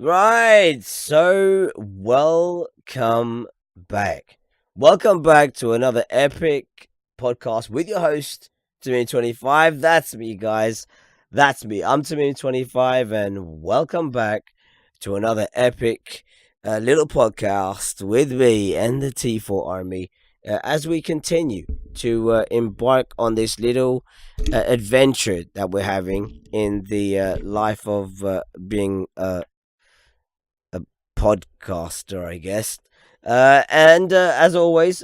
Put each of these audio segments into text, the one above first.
Right, so welcome back. Welcome back to another epic podcast with your host, Tamim25. That's me, guys. That's me. I'm Tamim25, and welcome back to another epic little podcast with me and the T4 Army as we continue to embark on this little adventure that we're having in the life of being podcaster, I guess. And as always,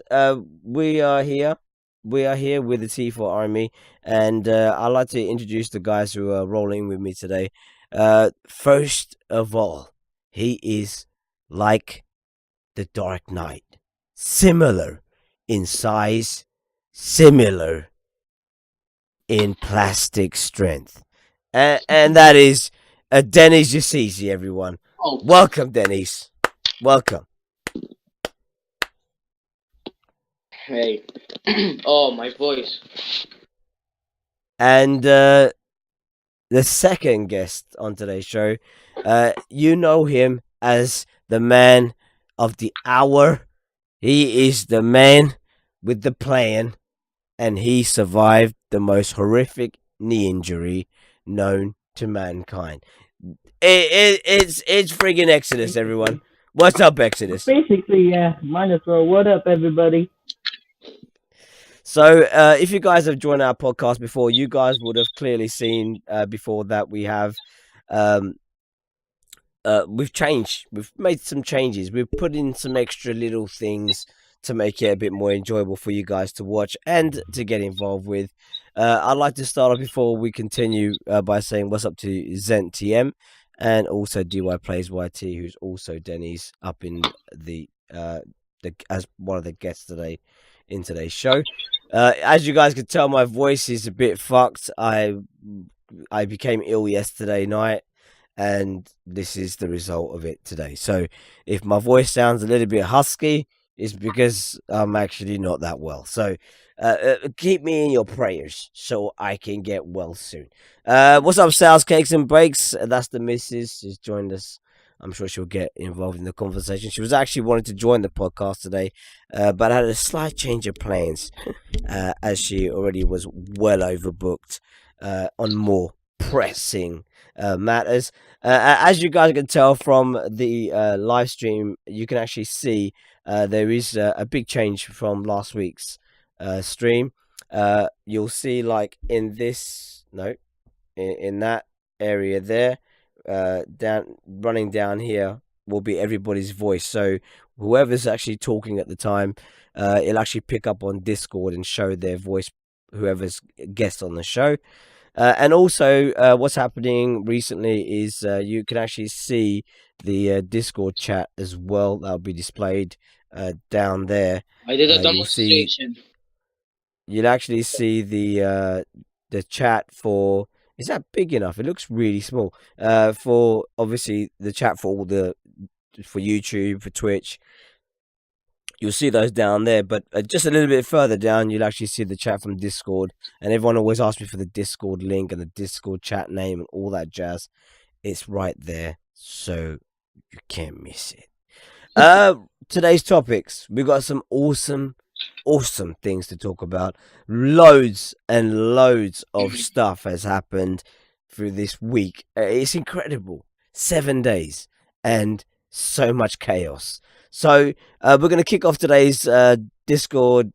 we are here. We are here with the T4 Army, and I'd like to introduce the guys who are rolling with me today. First of all, he is like the Dark Knight, similar in size, similar in plastic strength, and that is Dennis Yassisi, everyone. Oh, Welcome, Dennis. Welcome. hey. Oh, my voice. And the second guest on today's show, you know him as the man of the hour. He is the man with the plan, and he survived the most horrific knee injury known to mankind. It's friggin' Exodus, everyone. What's up, Exodus? Basically, yeah. Might as well. What up, everybody? So, if you guys have joined our podcast before, you guys would have clearly seen before that we've changed. We've made some changes. We've put in some extra little things to make it a bit more enjoyable for you guys to watch and to get involved with. I'd like to start off before we continue by saying what's up to ZentTM and also DY Plays YT, who's also Denny's up in the as one of the guests today in today's show. As you guys can tell, my voice is a bit fucked. I became ill yesterday night, and this is the result of it today. So if my voice sounds a little bit husky, it's because I'm actually not that well. So keep me in your prayers so I can get well soon. What's up, Sal's Cakes and Breaks? That's the missus. She's joined us. I'm sure she'll get involved in the conversation. She was actually wanting to join the podcast today, but had a slight change of plans as she already was well overbooked on more pressing matters. As you guys can tell from the live stream, you can actually see there is a big change from last week's stream. You'll see, like in this in that area there, running down here will be everybody's voice. So whoever's actually talking at the time, it'll actually pick up on Discord and show their voice, whoever's guest on the show. And also, what's happening recently is you can actually see the Discord chat as well. That'll be displayed down there. I did a You'll see. demonstration. You'll actually see the chat for. Is that big enough? It looks really small. For obviously the chat for for YouTube, for Twitch. You'll see those down there, but just a little bit further down, you'll actually see the chat from Discord. And everyone always asks me for the Discord link and the Discord chat name and all that jazz. It's right there, so you can't miss it. Today's topics, we've got some awesome things to talk about. Loads and loads of stuff has happened through this week. It's incredible. 7 days and so much chaos. So we're going to kick off today's Discord.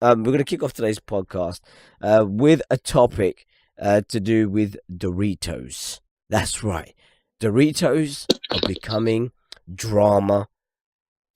We're going to kick off today's podcast with a topic to do with Doritos. That's right. Doritos are becoming drama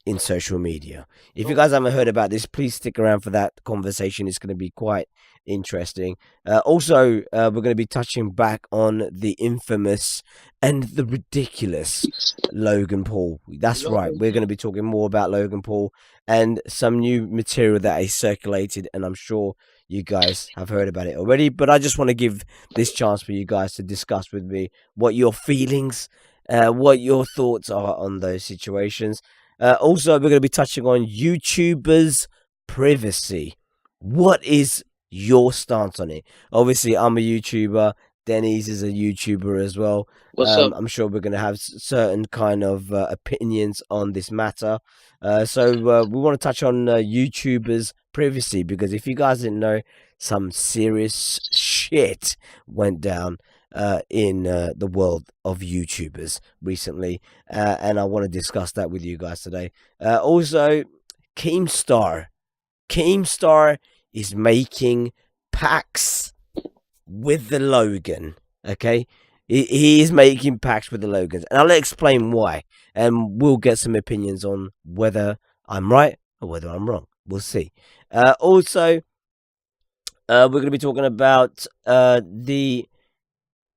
in social media. If you guys haven't heard about this, please stick around for that conversation. It's going to be quite interesting. Also, we're going to be touching back on the infamous and the ridiculous Logan Paul. That's right. We're going to be talking more about Logan Paul and some new material that is circulated, and I'm sure you guys have heard about it already, but I just want to give this chance for you guys to discuss with me what your feelings, what your thoughts are on those situations. Also, we're going to be touching on YouTubers' privacy. What is your stance on it? Obviously, I'm a YouTuber. Denny's is a YouTuber as well. What's up? I'm sure we're going to have certain kind of opinions on this matter. So we want to touch on YouTubers privacy, because if you guys didn't know, some serious shit went down in the world of YouTubers recently, and I want to discuss that with you guys today. Also, Keemstar. Keemstar is making packs with the Logan. Okay, he is making packs with the Logans, and I'll explain why, and we'll get some opinions on whether I'm right or whether I'm wrong. We'll see. Also, we're going to be talking about the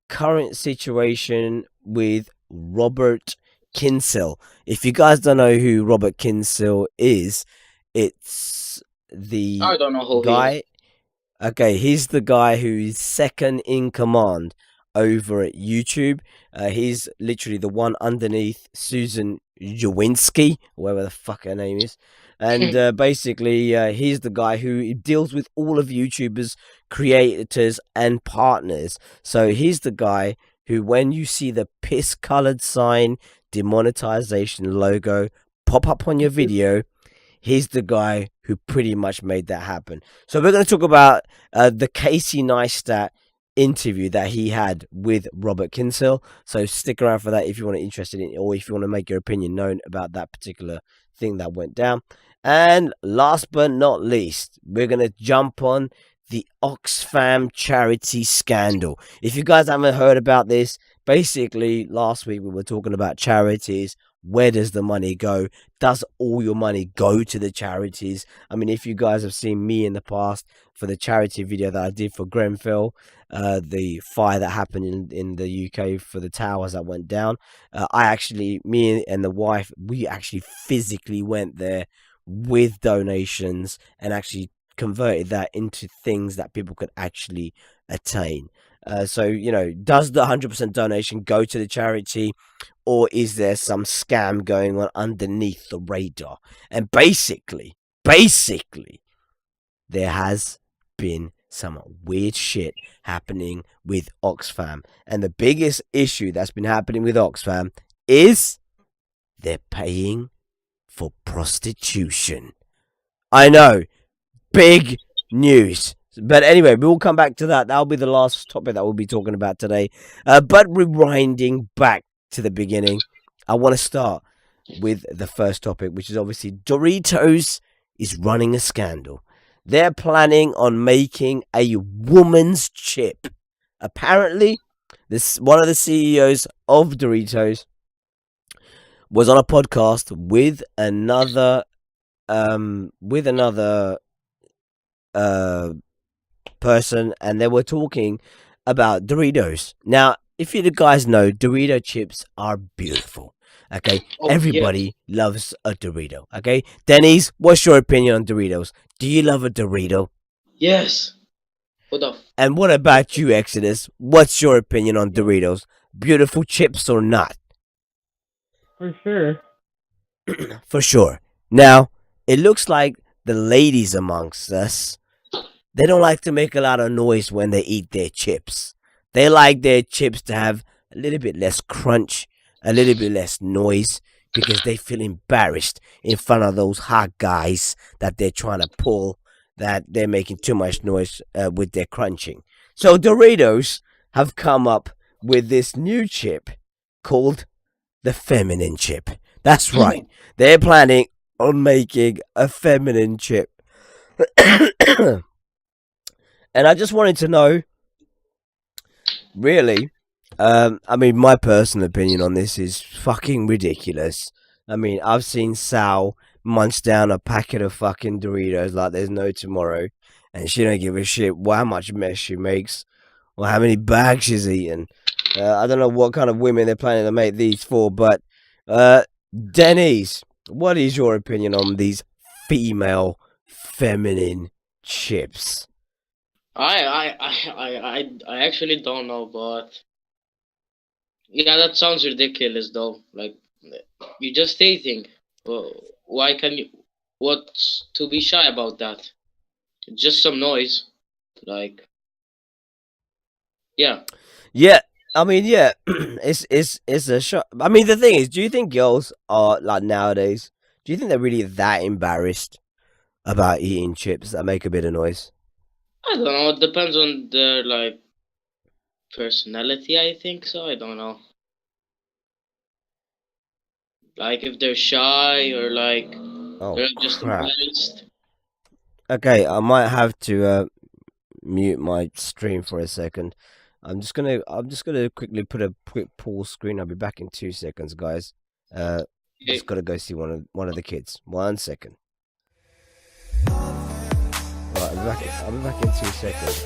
current situation with Robert Kinsell. If you guys don't know who Robert Kinsell is, it's the I don't know who he is. guy. Okay, he's the guy who's second in command over at YouTube. He's literally the one underneath Susan Jawinski, whatever the fuck her name is. And basically, he's the guy who deals with all of YouTubers, creators, and partners. So he's the guy who, when you see the piss-colored sign, demonetization logo pop up on your video, he's the guy who pretty much made that happen. So we're going to talk about the Casey Neistat interview that he had with Robert Kinsell. So stick around for that if you want to interested in it, or if you want to make your opinion known about that particular thing that went down. And last but not least, we're going to jump on the OXFAM charity scandal. If you guys haven't heard about this, basically last week we were talking about charities. Where does the money go? Does all your money go to the charities? I mean, if you guys have seen me in the past for the charity video that I did for Grenfell, the fire that happened in the UK for the towers that went down, me and the wife, we actually physically went there with donations and actually converted that into things that people could actually attain. So, you know, does the 100% donation go to the charity, or is there some scam going on underneath the radar? And basically, there has been some weird shit happening with OXFAM. And the biggest issue that's been happening with OXFAM is they're paying for prostitution. I know, big news. But anyway, we'll come back to that. That'll be the last topic that we'll be talking about today. But rewinding back to the beginning, I want to start with the first topic, which is obviously Doritos is running a scandal. They're planning on making a woman's chip. Apparently, one of the CEOs of Doritos was on a podcast with another person, and they were talking about Doritos. Now, if you guys know, Dorito chips are beautiful. Okay, everybody loves a Dorito. Okay, Denny's, what's your opinion on Doritos? Do you love a Dorito? Yes. What the? And what about you, Exodus? What's your opinion on Doritos? Beautiful chips or not? For sure. For sure. Now, it looks like the ladies amongst us, they don't like to make a lot of noise when they eat their chips. They like their chips to have a little bit less crunch, a little bit less noise, because they feel embarrassed in front of those hot guys that they're trying to pull, that they're making too much noise with their crunching. So Doritos have come up with this new chip called the feminine chip. That's right. They're planning on making a feminine chip. And I just wanted to know, really, I mean, my personal opinion on this is fucking ridiculous. I mean, I've seen Sal munch down a packet of fucking Doritos like there's no tomorrow, and she don't give a shit how much mess she makes or how many bags she's eating. I don't know what kind of women they're planning to make these for, but Denny's, what is your opinion on these female feminine chips? I actually don't know, but yeah, that sounds ridiculous though. Like, you're just dating. Why can you? What's to be shy about that? Just some noise. Like, yeah. Yeah, I mean, yeah, it's a shock. I mean, the thing is, do you think girls are like nowadays? Do you think they're really that embarrassed about eating chips that make a bit of noise? I don't know. It depends on their like personality. I think so. I don't know. Like if they're shy or like Oh they're just crap! embarrassed. Okay, I might have to mute my stream for a second. I'm just gonna quickly put a quick pause screen. I'll be back in 2 seconds, guys. Uh, just Okay. gotta go see one of the kids. 1 second. Right, I'll be back in 2 seconds.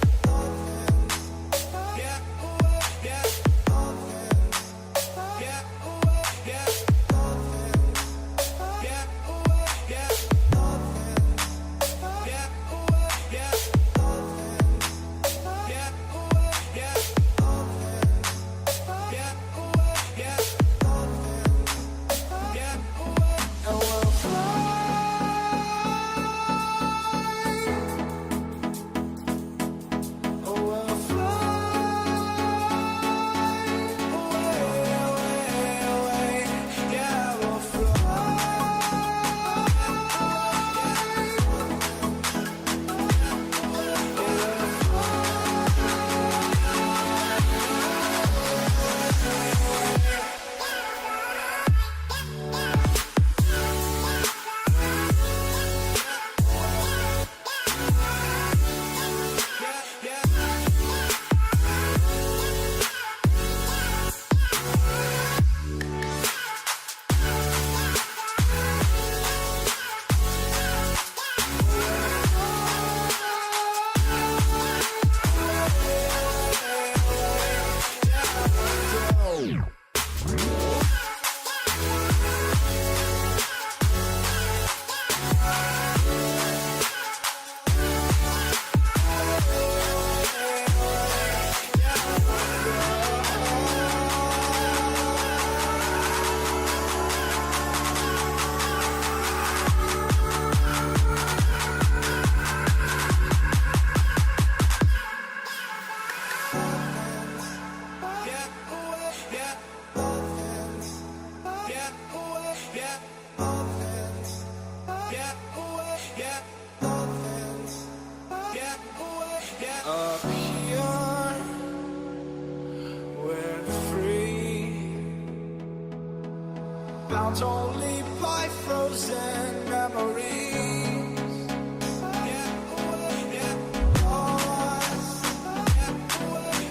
Only by frozen memories.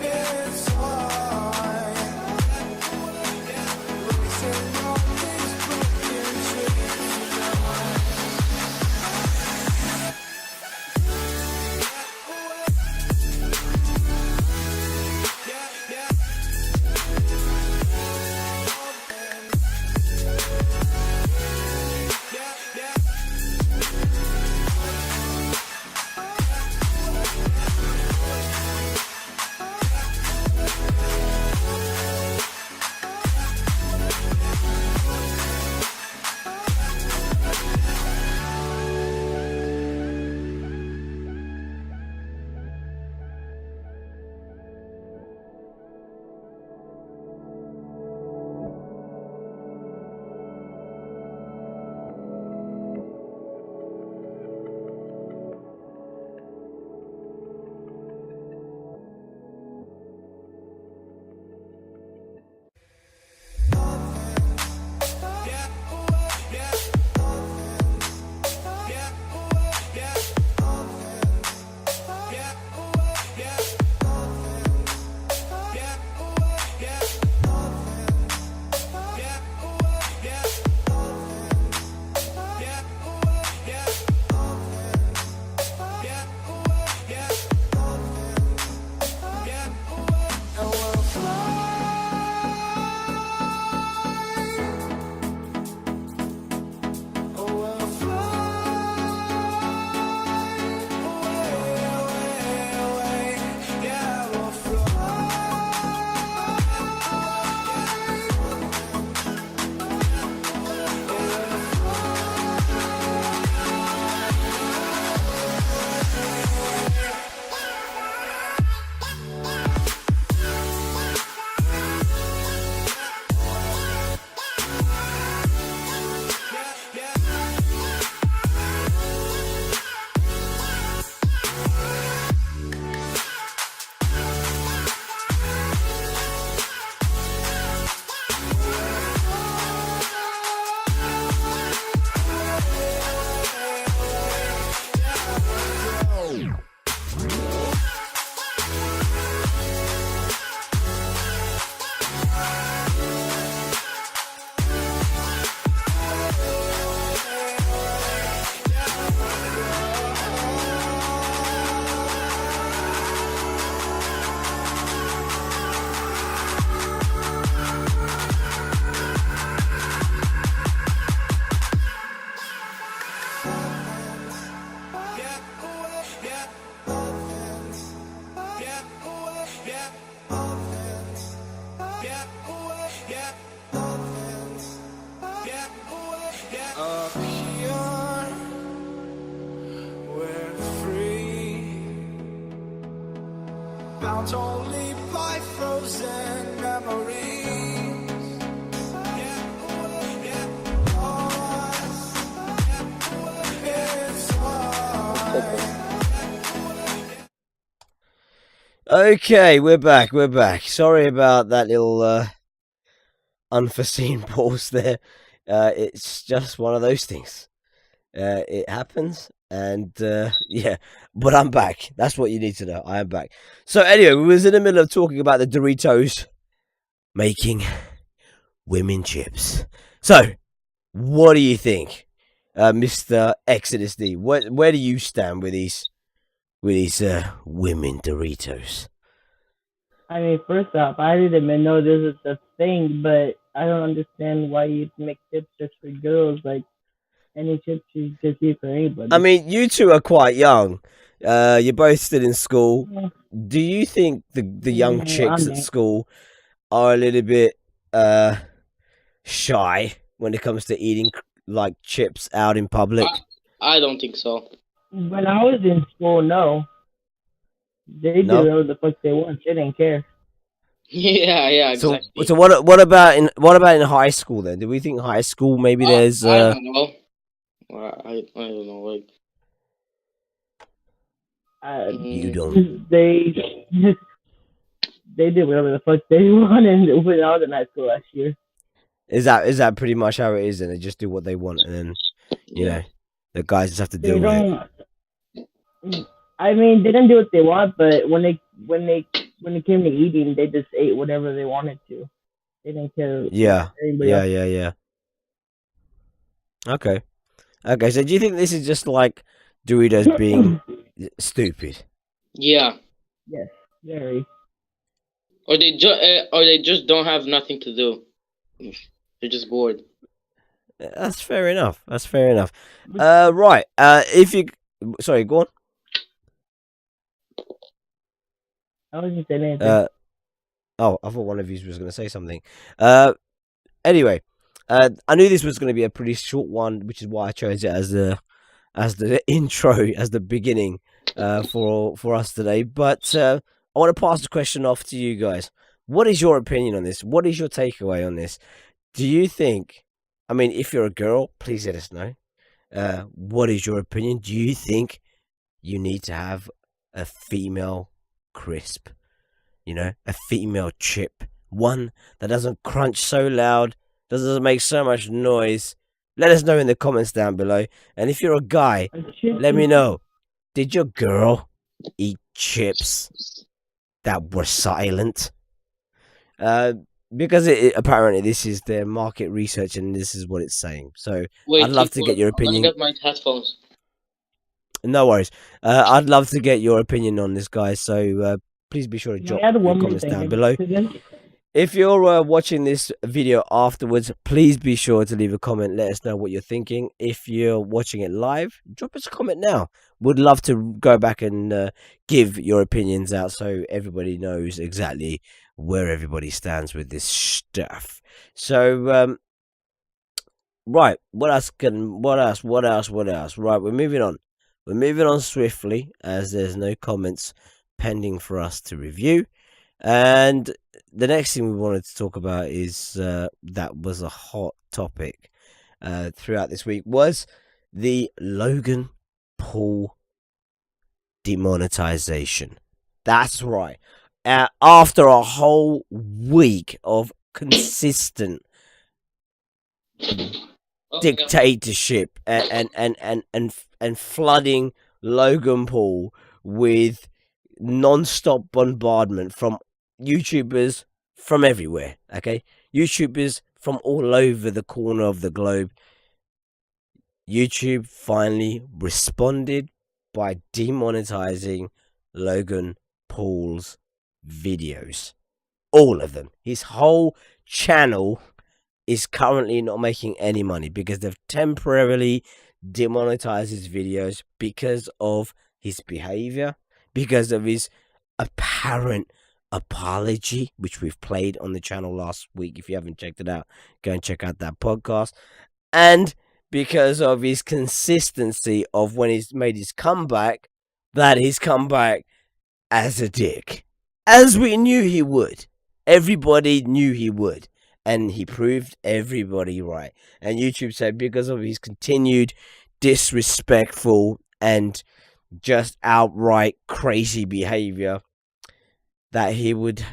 It's hard. Racing all these broken dreams. Up here, we're free, bound only by frozen memories. It's hard. Okay, we're back. We're back. Sorry about that little unforeseen pause there. It's just one of those things. It happens, and yeah, but I'm back. That's what you need to know. I am back. So anyway, we was in the middle of talking about the Doritos making women chips. So, what do you think, Mr. Exodus D? Where do you stand with these women Doritos? I mean, first off, I didn't even know this is a thing, but I don't understand why you make chips just for girls. Like, any chips you just eat for anybody. I mean, you two are quite young. You're both still in school. Do you think the young Yeah, chicks I'm at not. school are a little bit shy when it comes to eating like chips out in public? I don't think so. When I was in school, no. They did No? whatever the fuck they want. They didn't care. Yeah, exactly. So what about in high school then? Do we think high school maybe there's I don't know. I don't know. Like, you mm, don't They did whatever the fuck they wanted when I was in high school last year. is that pretty much how it is, and they just do what they want, and then you yeah. know the guys just have to They deal with it. don't. I mean, they didn't do what they want, but when it came to eating, they just ate whatever they wanted to. They didn't care. Yeah. Anybody else. Yeah. Okay. So do you think this is just like Doritos being stupid? Yeah. Yes, very. Or they just don't have nothing to do. They're just bored. That's fair enough. Right. If you, sorry, go on. I wasn't saying anything. Oh, I thought one of you was going to say something. Anyway, I knew this was going to be a pretty short one, which is why I chose it as the intro, as the beginning, for us today. But I want to pass the question off to you guys. What is your opinion on this? What is your takeaway on this? Do you think? I mean, if you're a girl, please let us know. What is your opinion? Do you think you need to have a female crisp? You know, a female chip, one that doesn't crunch so loud, doesn't make so much noise. Let us know in the comments down below. And if you're a guy, let me know. Did your girl eat chips that were silent? Because apparently this is their market research and this is what it's saying. So Wait, I'd love to keep get your going. I'm opinion. gonna get my headphones. No worries. I'd love to get your opinion on this, guys. So please be sure to drop add your one more comments thing down into below. this. If you're watching this video afterwards, please be sure to leave a comment. Let us know what you're thinking. If you're watching it live, drop us a comment now. Would love to go back and give your opinions out so everybody knows exactly where everybody stands with this stuff. So, right, what else? Right, we're moving on. We're moving on swiftly as there's no comments pending for us to review. And the next thing we wanted to talk about is that was a hot topic throughout this week was the Logan Paul demonetization. That's right. After a whole week of consistent dictatorship and flooding Logan Paul with non-stop bombardment from YouTubers from everywhere, okay? YouTubers from all over the corner of the globe. YouTube finally responded by demonetizing Logan Paul's videos. All of them. His whole channel is currently not making any money because they've temporarily demonetized his videos because of his behavior, because of his apparent apology, which we've played on the channel last week. If you haven't checked it out, go and check out that podcast. And because of his consistency of when he's made his comeback, that he's come back as a dick. As we knew he would. Everybody knew he would. And he proved everybody right. And YouTube said because of his continued disrespectful and just outright crazy behavior, that he would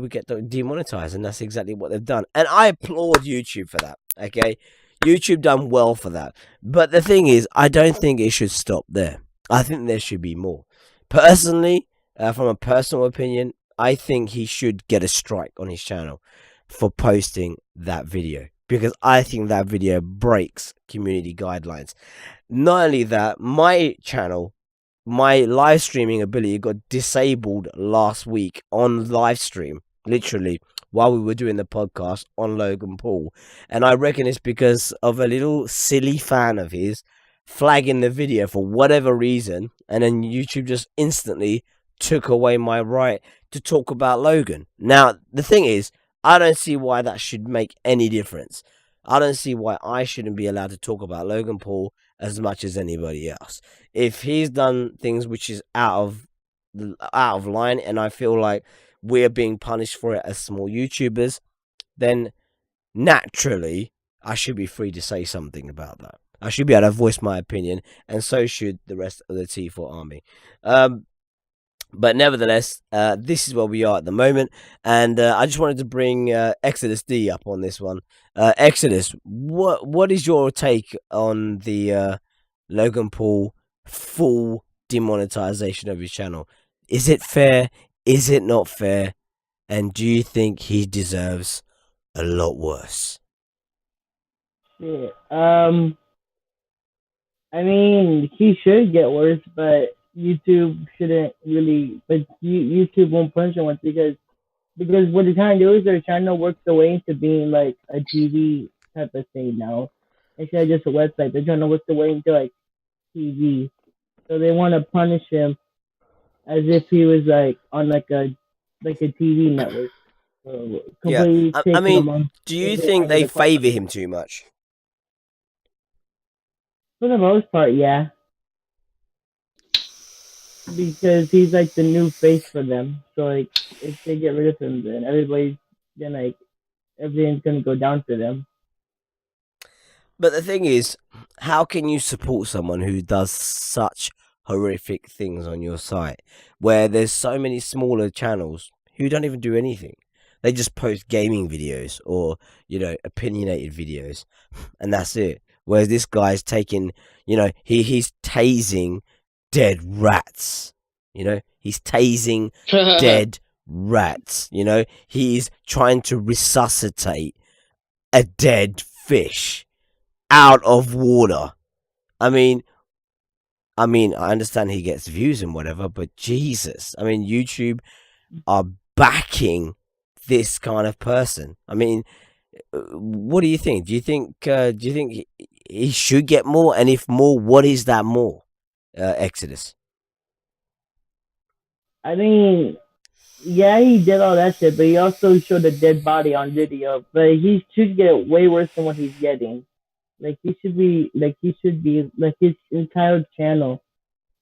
get demonetized, and that's exactly what they've done. And I applaud YouTube for that. Okay, YouTube done well for that. But the thing is, I don't think it should stop there. I think there should be more. Personally, from a personal opinion, I think he should get a strike on his channel for posting that video, because I think that video breaks community guidelines. Not only that, my channel, my live streaming ability got disabled last week on live stream, literally, while we were doing the podcast on Logan Paul. And I reckon it's because of a little silly fan of his flagging the video for whatever reason, and then YouTube just instantly took away my right to talk about Logan. Now, the thing is, I don't see why that should make any difference. I don't see why I shouldn't be allowed to talk about Logan Paul as much as anybody else. If he's done things which is out of line, and I feel like we're being punished for it as small YouTubers, then naturally I should be free to say something about that. I should be able to voice my opinion, and so should the rest of the T4 army. But nevertheless, this is where we are at the moment, and I just wanted to bring Exodus D up on this one. Exodus, what is your take on the Logan Paul full demonetization of his channel? Is it fair? Is it not fair? And do you think he deserves a lot worse? Yeah. I mean, he should get worse, but YouTube shouldn't really. But YouTube won't punish him once because what they're trying to do is they're trying to work their way into being like a TV type of thing now, instead of just a website. They're trying to work their way into like TV, so they want to punish him as if he was like on like a TV network. So Yeah, completely I taking him mean, on. do you think they favor him too much? For the most part, yeah. Because he's like the new face for them. So like if they get rid of him, then everything's gonna go down for them. But the thing is, how can you support someone who does such horrific things on your site, where there's so many smaller channels who don't even do anything? They just post gaming videos or, opinionated videos, and that's it. Whereas this guy's taking, he's tasing dead rats. He's tasing dead rats. He's trying to resuscitate a dead fish out of water. I mean, I understand he gets views and whatever, but Jesus, YouTube are backing this kind of person. What do you think? Do you think he should get more? And if more, what is that more? Exodus. I mean, yeah, he did all that shit, but he also showed a dead body on video. But he should get way worse than what he's getting. Like he should be like his entire channel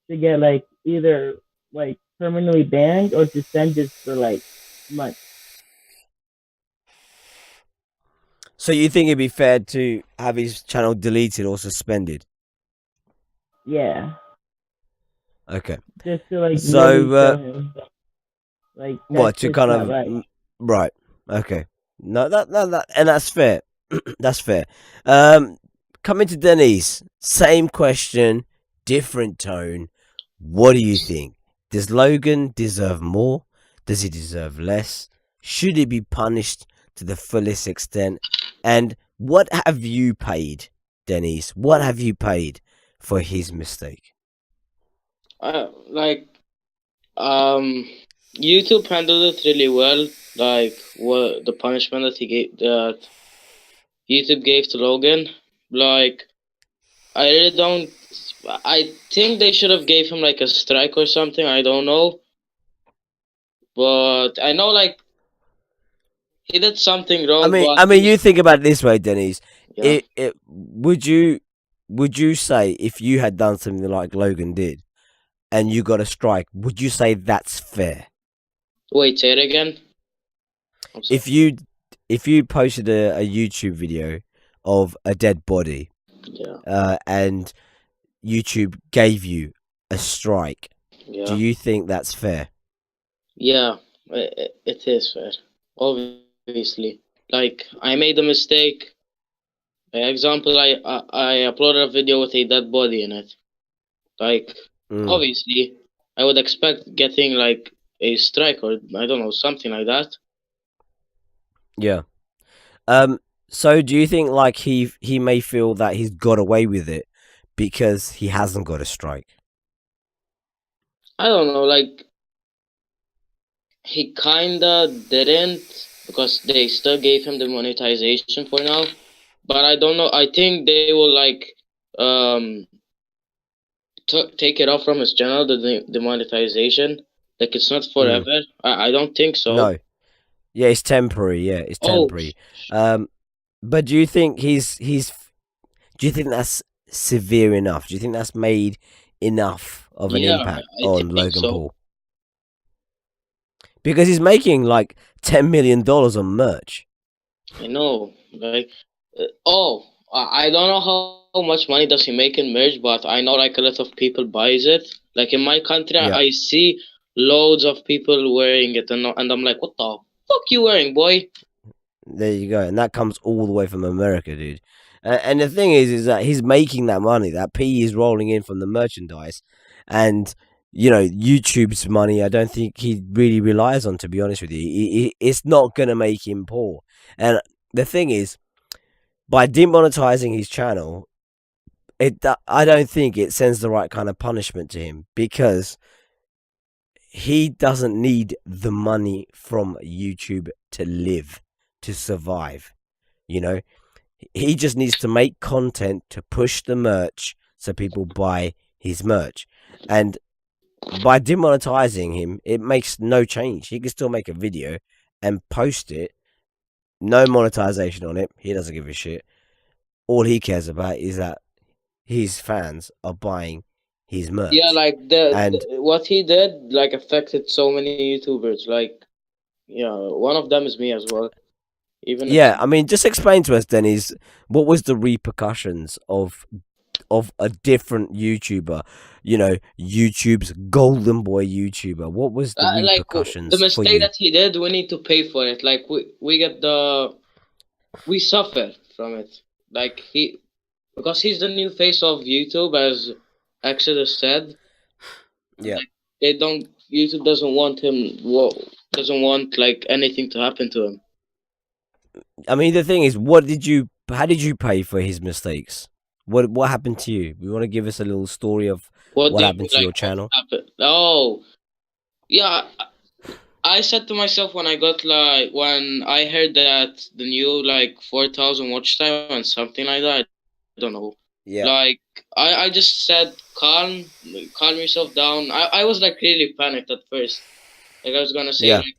should get like either like permanently banned or suspended for like months. So you think it'd be fair to have his channel deleted or suspended? Yeah. Okay. Just to like so really show him, like what to kind of right? Okay. No, that and that's fair. That's fair. Coming to Denise, same question, different tone. What do you think? Does Logan deserve more? Does he deserve less? Should he be punished to the fullest extent? And what have you paid, Denise? What have you paid for his mistake? YouTube handled it really well. Like what the punishment that YouTube gave to Logan. Like I really don't. I think they should have gave him like a strike or something. I don't know. but I know like he did something wrong. I mean, you think about it this way, Denny's. Yeah. Would you say if you had done something like Logan did and you got a strike, would you say that's fair? Wait, say it again. I'm sorry. If you posted a YouTube video of a dead body, Yeah. and YouTube gave you a strike, Yeah. do you think that's fair? Yeah. It is fair. Obviously. Like I made a mistake. Example, I uploaded a video with a dead body in it. Like Mm, obviously, I would expect getting like a strike or I don't know something like that. yeah. So do you think like he may feel that he's got away with it because he hasn't got a strike? I don't know. Like he kinda didn't because they still gave him the monetization for now. But I don't know. I think they will like um take it off from his channel the monetization. Like it's not Mm, forever. I don't think so. no. Yeah, it's temporary. Yeah, it's Oh, temporary. But do you think he's do you think that's severe enough? Do you think that's made enough of an yeah, impact I on think Logan so. Paul? Because he's making like $10 million on merch. I know. Like, I don't know how much money does he make in merch, but I know like a lot of people buys it. Like in my country, Yeah, I see loads of people wearing it, and I'm like, what the fuck you wearing, boy? there you go, and that comes all the way from America, dude. And the thing is that he's making that money. That P is rolling in from the merchandise, and YouTube's money. I don't think he really relies on. To be honest with you, it's not gonna make him poor. And the thing is, by demonetizing his channel, I don't think it sends the right kind of punishment to him because he doesn't need the money from YouTube to live, to survive. You know, he just needs to make content to push the merch so people buy his merch. And by demonetizing him, it makes no change. He can still make a video and post it, no monetization on it. He doesn't give a shit. All he cares about is that his fans are buying his Yeah, merch. like And what he did like affected so many YouTubers. Like, yeah, one of them is me as well. Even if yeah, I mean, just explain to us, Dennis, what was the repercussions of a different YouTuber, YouTube's golden boy YouTuber. What was the like the repercussions for mistake you? that he did, we need to pay for it. Like we suffer from it. Like because he's the new face of YouTube, as Exodus said. Yeah. Like they don't YouTube doesn't want him. Doesn't want like anything to happen to him. I mean, the thing is, how did you pay for his mistakes? What happened to you? You want to give us a little story of What what do you happened to like? your What channel? happened? Oh, yeah. I said to myself when when I heard that the new like 4,000 watch time and something like that. I don't know. Yeah. Like I just said calm yourself down. I was like really panicked at first. Like I was gonna say Yeah. like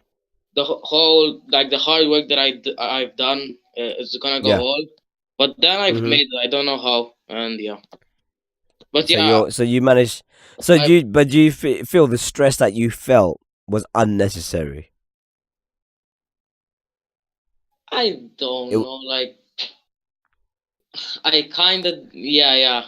the whole like the hard work that I've done is gonna go Yeah. all. But then I've Mhm. made it. I don't know how. And yeah. But So yeah, you managed. So I do you feel the stress that you felt was unnecessary? I don't It, know. Like I kind of yeah.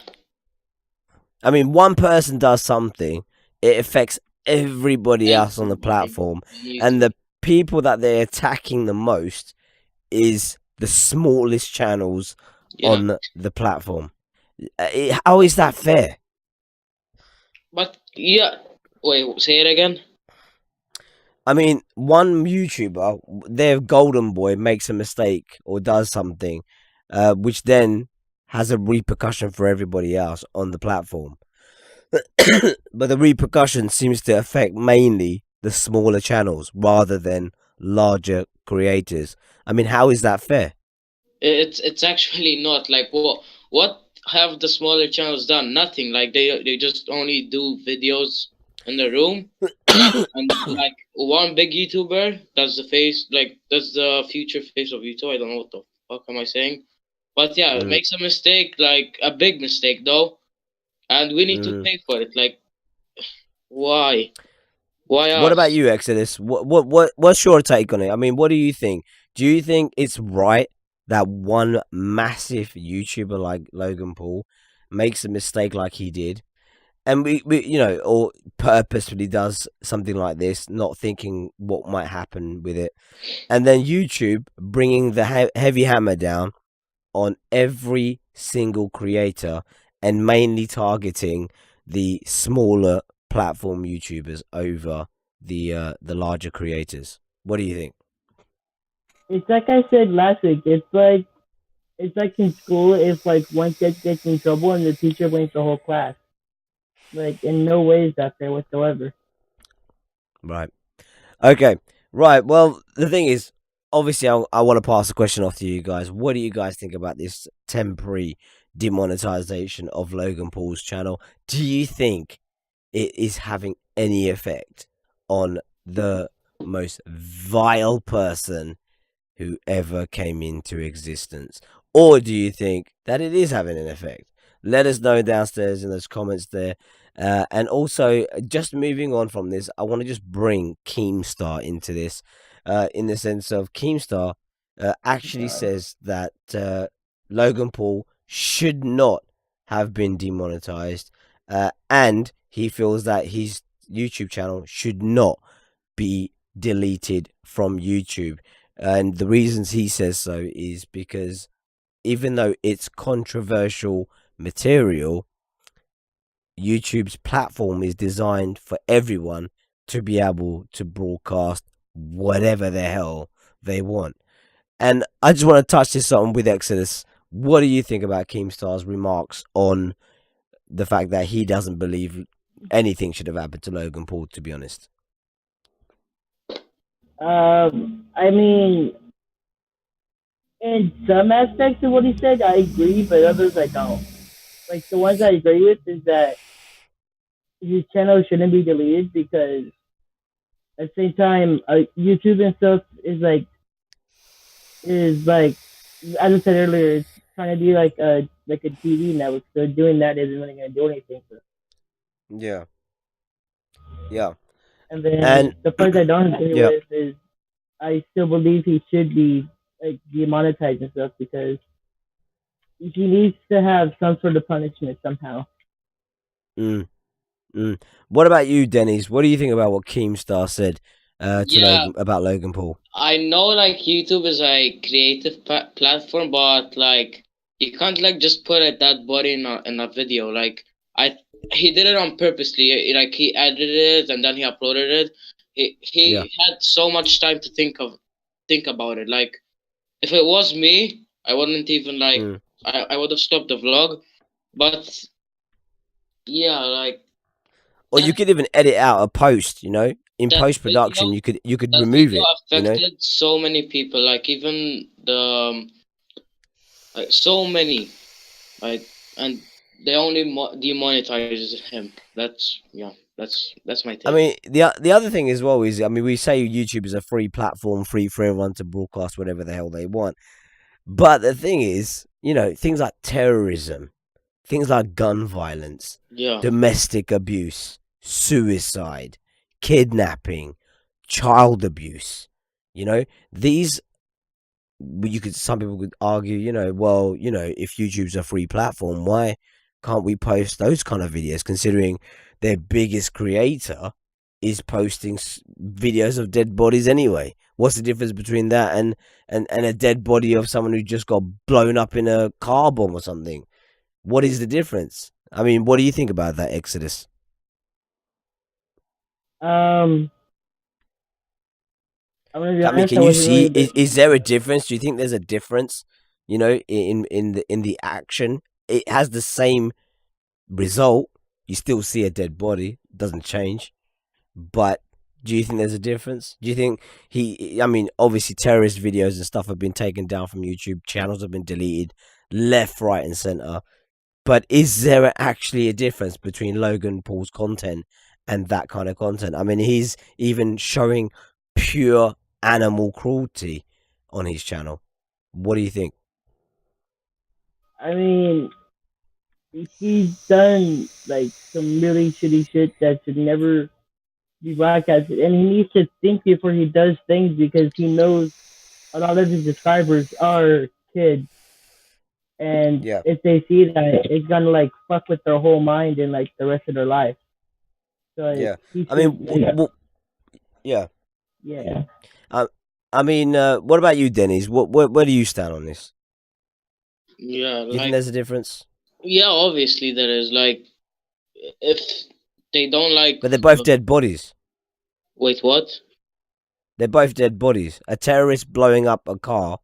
I mean, one person does something, it affects everybody else on the Everybody platform, on YouTube. and the people that they're attacking the most is the smallest channels Yeah. on the platform. How is that fair? But yeah, wait, say it again. I mean, one YouTuber, their golden boy, makes a mistake or does something, which then has a repercussion for everybody else on the platform. But the repercussion seems to affect mainly the smaller channels rather than larger creators. I mean, how is that fair? It's actually not like what have the smaller channels done? Nothing. Like they just only do videos in the room. and like one big YouTuber that's the face, like that's the future face of YouTube. I don't know what the fuck am I saying, but yeah, Mm, makes a mistake, like a big mistake though, and we need to mm. pay for it. Like, why? Why What about us? you, Exodus? What's your take on it? I mean, what do you think? Do you think it's right that one massive YouTuber like Logan Paul makes a mistake like he did, and we or purposefully does something like this, not thinking what might happen with it, and then YouTube bringing the heavy hammer down on every single creator and mainly targeting the smaller platform YouTubers over the larger creators. What do you think? It's like I said last week. It's like in school if like one kid gets in trouble and the teacher blames the whole class. Like in no way is that fair whatsoever. Right. Okay. Right. Well, the thing is, obviously, I want to pass the question off to you guys. What do you guys think about this temporary demonetization of Logan Paul's channel? Do you think it is having any effect on the most vile person who ever came into existence? Or do you think that it is having an effect? Let us know downstairs in those comments there. And also, just moving on from this, I want to just bring Keemstar into this, in the sense of Keemstar actually says that Logan Paul should not have been demonetized, and he feels that his YouTube channel should not be deleted from YouTube. And the reasons he says so is because even though it's controversial material, YouTube's platform is designed for everyone to be able to broadcast whatever the hell they want. And I just want to touch this on with Exodus. What do you think about Keemstar's remarks on the fact that he doesn't believe anything should have happened to Logan Paul, to be honest? I mean, in some aspects of what he said, I agree, but others I don't. Like the ones I agree with is that his channel shouldn't be deleted because at the same time, YouTube and stuff is like as I said earlier, it's trying to be like a TV network. So doing that isn't really going to do anything. Yeah. Yeah. And And then the part I don't agree yeah. with is I still believe he should be like demonetized and stuff because he needs to have some sort of punishment somehow. Mm, mm. What about you, Dennis? What do you think about what Keemstar said to Yeah, Logan about Logan Paul? I know like YouTube is a creative platform, but like you can't like just put a dead body in a video. Like I, he did it on purposely. Like he edited it and then he uploaded it. Yeah. He had so much time to think about it. Like if it was me, I wouldn't even like Mm. I would have stopped the vlog. But yeah, like Or you that could even edit out a post. In that post video production, you could that remove video it. affected so many people. Like even the like so many. Like and they only demonetizes him. That's yeah. That's my I take. mean, the other thing as well is, I mean, we say YouTube is a free platform, free for everyone to broadcast whatever the hell they want. But the thing is, things like terrorism, things like gun violence, Yeah. domestic abuse, suicide, kidnapping, child abuse. These, some people could argue, if YouTube's a free platform, why can't we post those kind of videos, considering their biggest creator is posting videos of dead bodies anyway? What's the difference between that and a dead body of someone who just got blown up in a car bomb or something? What is the difference? I mean, what do you think about that, Exodus? Um, I'm gonna be I mean, honest, can I you wasn't see? really Is there a difference? Do you think there's a difference? In the action, it has the same result. You still see a dead body, doesn't change. But do you think there's a difference? Do you think I mean, obviously, terrorist videos and stuff have been taken down from YouTube. Channels have been deleted, left, right, and center. But is there actually a difference between Logan Paul's content and that kind of content. I mean, he's even showing pure animal cruelty on his channel. What do you think? I mean, he's done like some really shitty shit that should never be broadcasted, and he needs to think before he does things because he knows a lot of his subscribers are kids, and Yeah, if they see that, it's gonna like fuck with their whole mind and like the rest of their life. So like, yeah. he I should, mean, like, yeah. yeah. I mean, what about you, Denny's? Where do you stand on this? Yeah, Do you think like, there's a difference? yeah, obviously there is. Like, if they don't like, But they're both dead bodies. wait, what? They're both dead bodies. A terrorist blowing up a car,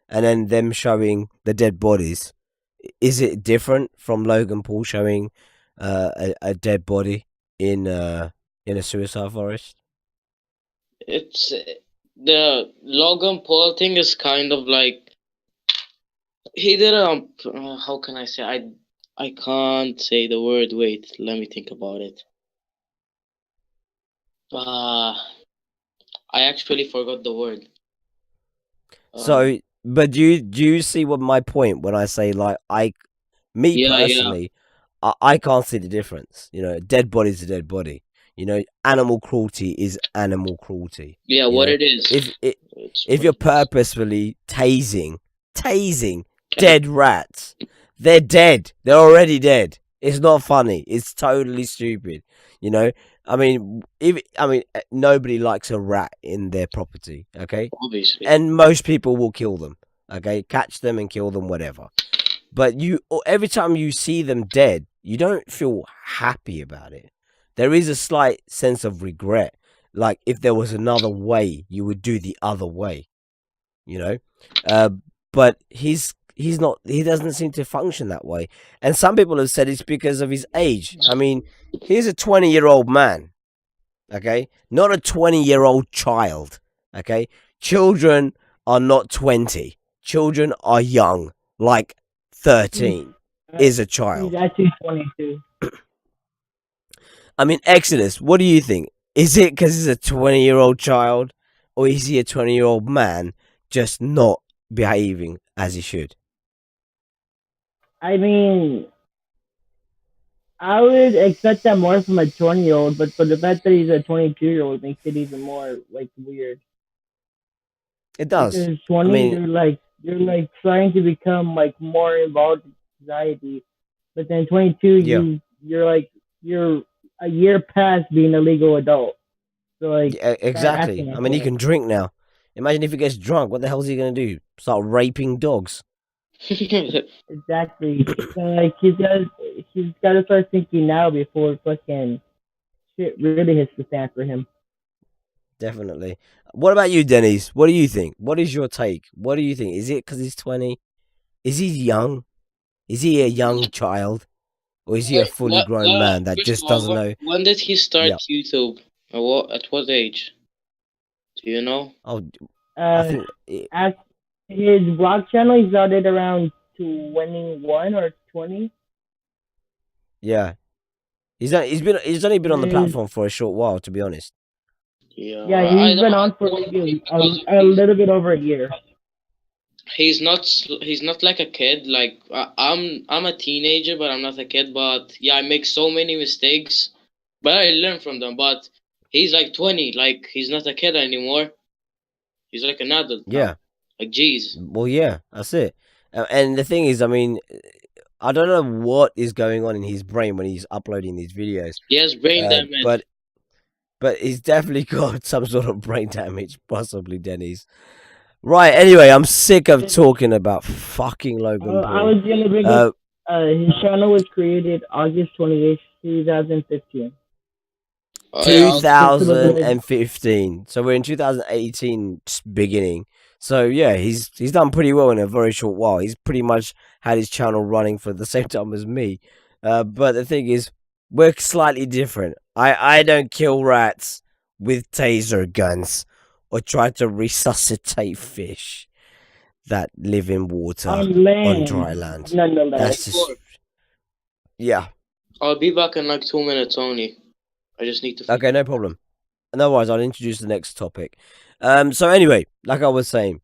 and then them showing the dead bodies. Is it different from Logan Paul showing a dead body in a suicide forest? It's the Logan Paul thing is kind of like he did it on. How can I say? I can't say the word. Wait, let me think about it. Uh I actually forgot the word. Um, So, but do you see what my point when I say like me yeah, yeah, personally, I can't see the difference. You know, a dead body is a dead body. You know, animal cruelty is animal cruelty. yeah. You What know, it is. if it It's if what you're it is. purposefully tasing dead rats, they're dead. They're already dead. It's not funny. It's totally stupid. You know, I mean, nobody likes a rat in their property. Okay, Obviously, and most people will kill them. Okay, catch them and kill them, whatever. But every time you see them dead, you don't feel happy about it. There is a slight sense of regret. Like if there was another way, you would do the other way. You know, uh, but he's not. He doesn't seem to function that way. And some people have said it's because of his age. I mean, he's a 20-year-old man. Okay, not a 20-year-old child. Okay, children are not 20. Children are young, like He's 13 is a he's child. actually 22. I mean, Exodus, what do you think? Is it because he's a 20-year-old child, or is he a 20-year-old man just not behaving as he should? I mean, I would expect that more from a 20-year-old, but for the fact that he's a 22-year-old makes it even more like weird. It does. Because I 20, mean, you're like trying to become like more involved in society, but then 22, yeah, you're a year past being a legal adult. So like, yeah, start acting exactly. I like mean, he one. can drink now. Imagine if he gets drunk. What the hell is he going to do? Start raping dogs? Exactly. So like he's got to start thinking now before fucking shit really hits the fan for him. Definitely. What about you, Dennis? What do you think? What is your take? What do you think? Is it because he's 20? Is he young? Is he a young child? Or is he a Wait, fully grown man that first of just all, doesn't know? when did he start Yeah. YouTube? At what age? Do you know? Oh, I Uh, think. at his vlog channel, he started around 21 or 20. Yeah. He's only been on the His, platform for a short while, to be honest. Yeah, yeah, I he's been don't on for know maybe because a little bit over a year. he's not like a kid. Like I'm a teenager, but I'm not a kid. But yeah, I make so many mistakes, but I learn from them. But he's like 20. Like he's not a kid anymore. He's like an adult now. Yeah. Like jeez. Well, yeah, that's it. And the thing is, I mean, I don't know what is going on in his brain when he's uploading these videos. He has brain Uh, damage. but but he's definitely got some sort of brain damage, possibly Denny's. Right. Anyway, I'm sick of talking about fucking Logan I Paul. was gonna bring up. His channel was created August 28th, 2015. Yeah, Just a little bit. 2015. So we're in 2018 beginning. So yeah, he's done pretty well in a very short while. He's pretty much had his channel running for the same time as me. But the thing is, we're slightly different. I don't kill rats with taser guns or try to resuscitate fish that live in water On on dry land, land. nonetheless. That's just yeah. I'll be back in like 2 minutes only. I just need to. Okay, no problem. No worries, I'll introduce the next topic. So anyway, like I was saying,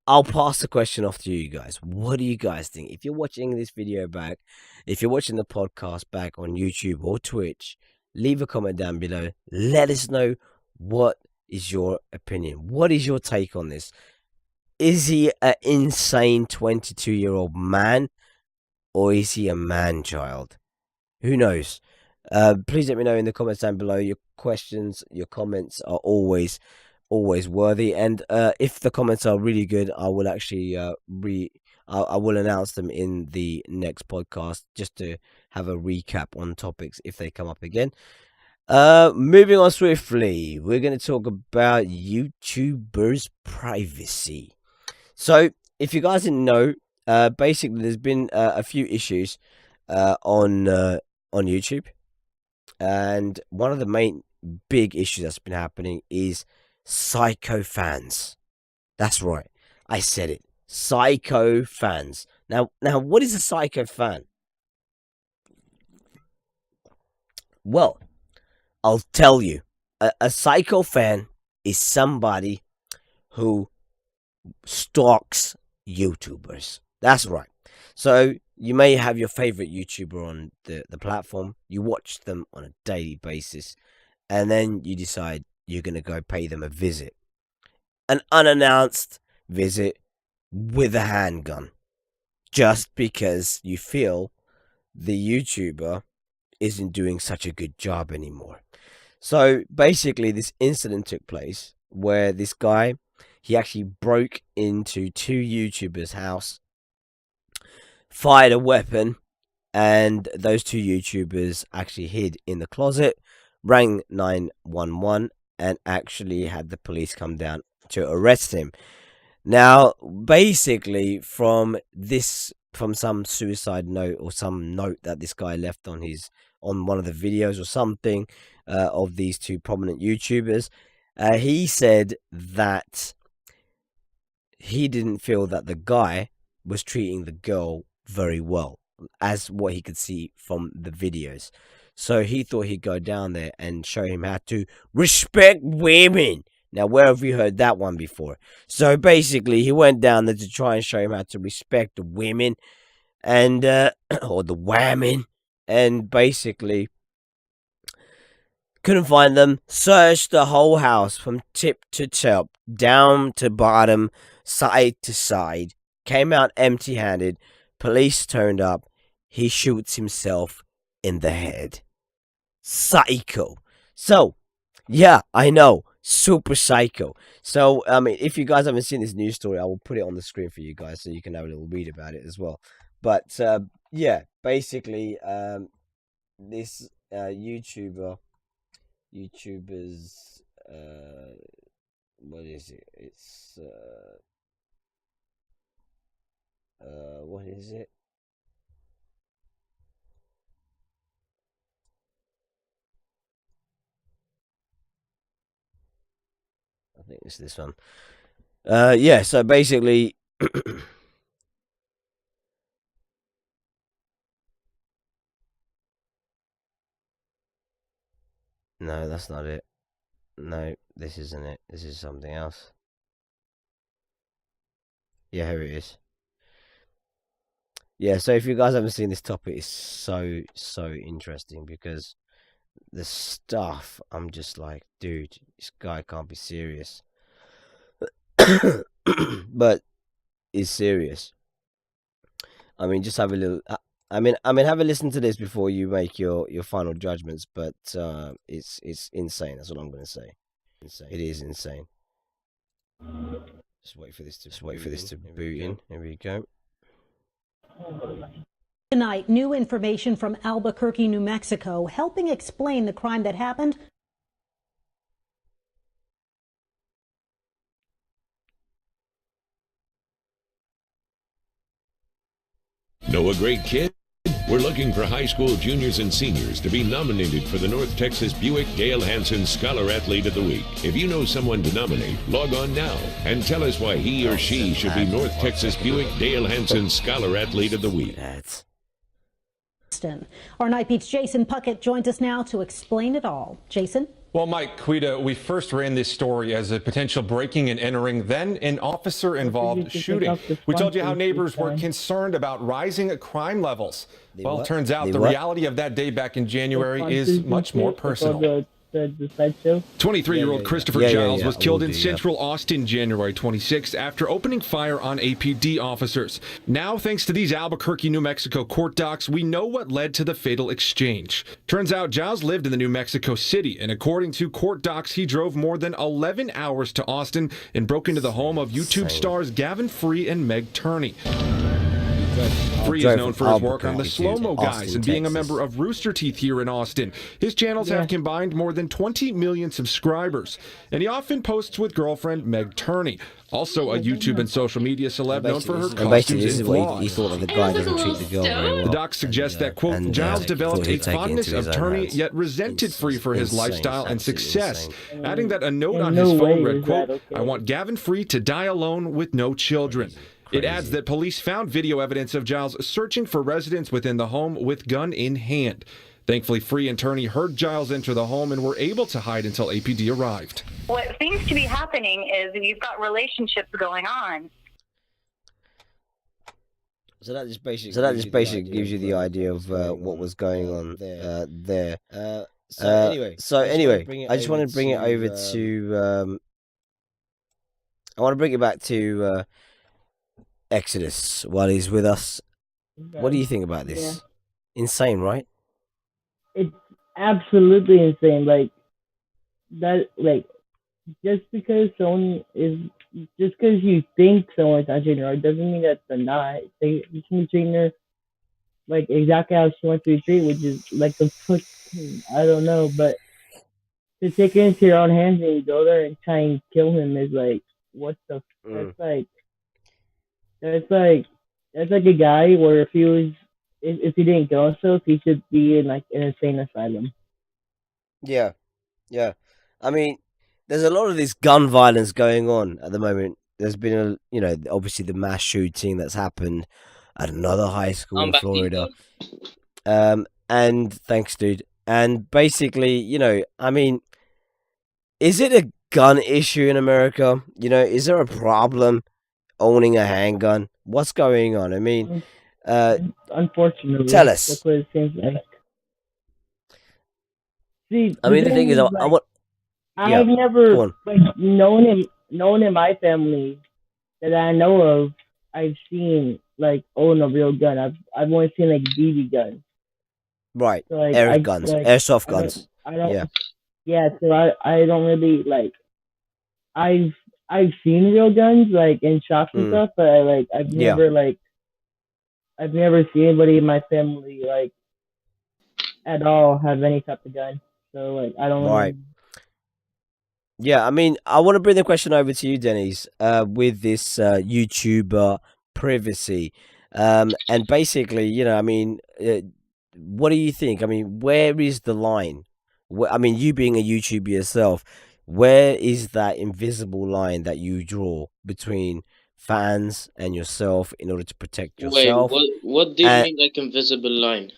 I'll pass the question off to you guys. What do you guys think? If you're watching this video back, if you're watching the podcast back on YouTube or Twitch, leave a comment down below. Let us know what is your opinion. What is your take on this? Is he an insane 22-year-old man, or is he a man-child? Who knows? Please let me know in the comments down below. Your questions, your comments are always worthy, and if the comments are really good, I will actually I will announce them in the next podcast, just to have a recap on topics if they come up again. Moving on swiftly, we're going to talk about YouTubers' privacy. So if you guys didn't know, basically there's been a few issues on YouTube, and one of the main big issues that's been happening is psycho fans. That's right, I said it. Psycho fans. Now, what is a psycho fan? Well, I'll tell you. A psycho fan is somebody who stalks YouTubers. That's right. So you may have your favorite YouTuber on the platform. You watch them on a daily basis, and then you decide you're going to go pay them a visit. An unannounced visit with a handgun. Just because you feel the YouTuber isn't doing such a good job anymore. So basically this incident took place where this guy, he actually broke into two YouTubers' house, fired a weapon, and those two YouTubers actually hid in the closet, rang 911, and actually had the police come down to arrest him. Now, basically, from some suicide note or some note that this guy left on one of the videos or something of these two prominent YouTubers, he said that he didn't feel that the guy was treating the girl very well, as what he could see from the videos. So he thought he'd go down there and show him how to respect women. Now, where have you heard that one before? So basically, he went down there to try and show him how to respect the women, and or the women, and basically couldn't find them. Searched the whole house from tip to top, down to bottom, side to side. Came out empty-handed. Police turned up. He shoots himself in the head. Psycho. So, yeah, I know. Super psycho. So, I mean, if you guys haven't seen this news story, I will put it on the screen for you guys so you can have a little read about it as well. But, yeah, basically, this YouTuber's, what is it? It's, what is it? I think it's this one. Yeah, so basically no, that's not it. No, this isn't it. This is something else. Yeah, here it is. Yeah, so if you guys haven't seen this topic, it's so interesting, because the stuff, I'm just like, dude, this guy can't be serious. But is serious. I mean, just have a little. I mean, have a listen to this before you make your final judgments. But it's insane. That's what I'm gonna say. It is insane. Just wait for this to boot in. Here we go. Tonight, new information from Albuquerque, New Mexico, helping explain the crime that happened. Know a great kid? We're looking for high school juniors and seniors to be nominated for the North Texas Buick Dale Hansen Scholar Athlete of the Week. If you know someone to nominate, log on now and tell us why he or she should be North Texas Buick Dale Hansen Scholar Athlete of the Week. Austin. Our Night Beat's Jason Puckett joins us now to explain it all. Jason? Well, Mike, Quita, we first ran this story as a potential breaking and entering, then an officer-involved shooting. We told you how neighbors were concerned about rising crime levels. Well, it turns out the reality of that day back in January is much more personal. 23-year-old Christopher Giles was killed in central Austin January 26th after opening fire on APD officers. Now, thanks to these Albuquerque, New Mexico court docs, we know what led to the fatal exchange. Turns out Giles lived in the New Mexico City, and according to court docs, he drove more than 11 hours to Austin and broke into the home of YouTube stars Gavin Free and Meg Turney. Free is known for his work on the Slow-Mo Guys and being a member of Rooster Teeth here in Austin. His channels have combined more than 20 million subscribers, and he often posts with girlfriend Meg Turney, also a YouTube and social media celeb known for her costumes and vlogs. He thought that the guy doesn't treat the girl very well. The docs suggest that, quote, Giles developed a fondness of Turney, yet resented Free for his lifestyle and success, adding that a note on his phone read, quote, I want Gavin Free to die alone with no children. It adds that police found video evidence of Giles searching for residents within the home with gun in hand. Thankfully, Free and Turney heard Giles enter the home and were able to hide until APD arrived. What seems to be happening is you've got relationships going on. So that just basically gives you the idea of what was going on there. So anyway, I just want to bring it over to. I want to bring it back to Exodus while he's with us. What do you think about this? Yeah. Insane, right? It's absolutely insane. Like that. Like just because you think someone's not treating her, doesn't mean that they're not. They can be treating her like exactly how she wants to be treated, which is like the fucking, I don't know, but to take it into your own hands and go there and try and kill him is like, what the? That's like a guy where if he didn't kill himself, he should be in like an insane asylum. Yeah. I mean, there's a lot of this gun violence going on at the moment. There's been obviously the mass shooting that's happened at another high school in Florida. And thanks, dude. And basically, I mean, is it a gun issue in America? Is there a problem owning a handgun? What's going on? I mean, unfortunately, tell us. That's what it seems like. See, I mean, the thing is, I've never known in my family that I know of. I've seen own a real gun. I've only seen BB guns. Right, so, air guns, airsoft guns. So I don't really I've seen real guns in shops and stuff, but I've never seen anybody in my family at all have any type of gun. So I don't know. Yeah, I mean, I want to bring the question over to you, Dennis, with this YouTuber privacy, and basically, I mean, what do you think? I mean, where is the line? I mean, you being a YouTuber yourself, where is that invisible line that you draw between fans and yourself in order to protect yourself? Wait, what do you mean invisible line?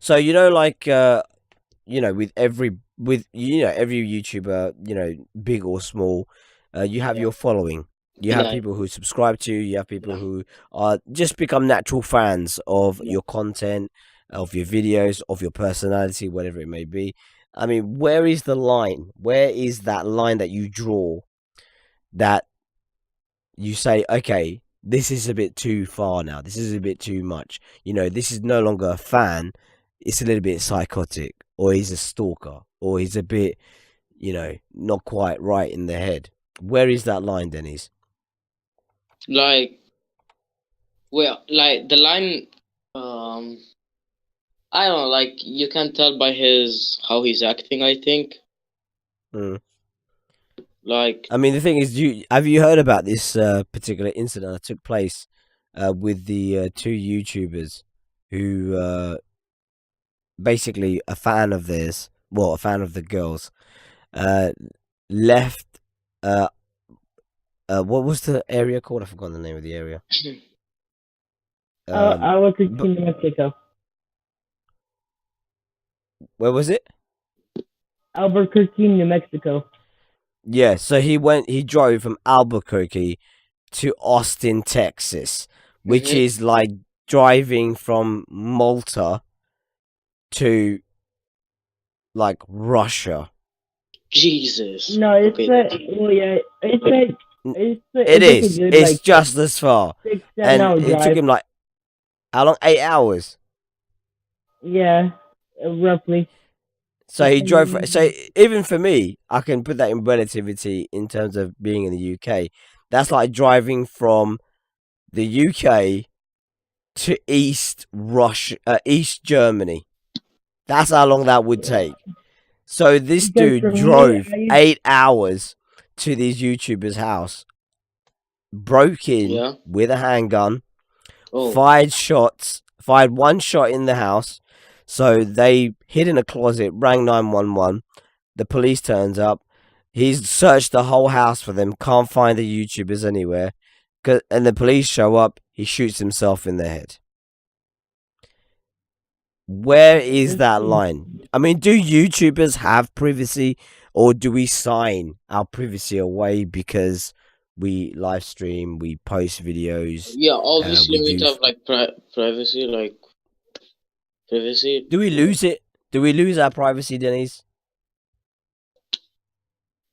So with every YouTuber, big or small, you have your following. You have people who subscribe to you. You have people who are just become natural fans of your content, of your videos, of your personality, whatever it may be. I mean, where is the line? Where is that line that you draw that you say, okay, this is a bit too far now. This is a bit too much. This is no longer a fan. It's a little bit psychotic, or he's a stalker, or he's a bit, not quite right in the head. Where is that line, Dennis? The line, I don't know, you can tell by how he's acting, I think. I mean, the thing is, have you heard about this particular incident that took place with the two YouTubers who basically a fan of theirs, a fan of the girls, left what was the area called? I forgot the name of the area. I was in New Mexico. Where was it? Albuquerque, New Mexico. Yeah, so he drove from Albuquerque to Austin, Texas, which Mhm. is like driving from Malta to like Russia. Jesus. No, it's Okay. well, yeah, It it's like a is. good It's like just as far. 6-7 And hour it took drive. him like how long? 8 hours. Yeah, roughly. So he drove. So even for me, I can put that in relativity in terms of being in the UK. That's like driving from the UK to East Germany. That's how long that would take. So this Because dude for me, drove 8 hours to these YouTubers' house, broke in Yeah. with a handgun, Oh. fired one shot in the house. So they hid in a closet, rang 911. The police turns up. He's searched the whole house for them, can't find the YouTubers anywhere. And the police show up, he shoots himself in the head. Where is that line? I mean, do YouTubers have privacy, or do we sign our privacy away because we live stream, we post videos? Yeah, obviously we we do. have like privacy, like privacy. Do we lose it? Do we lose our privacy, Denise?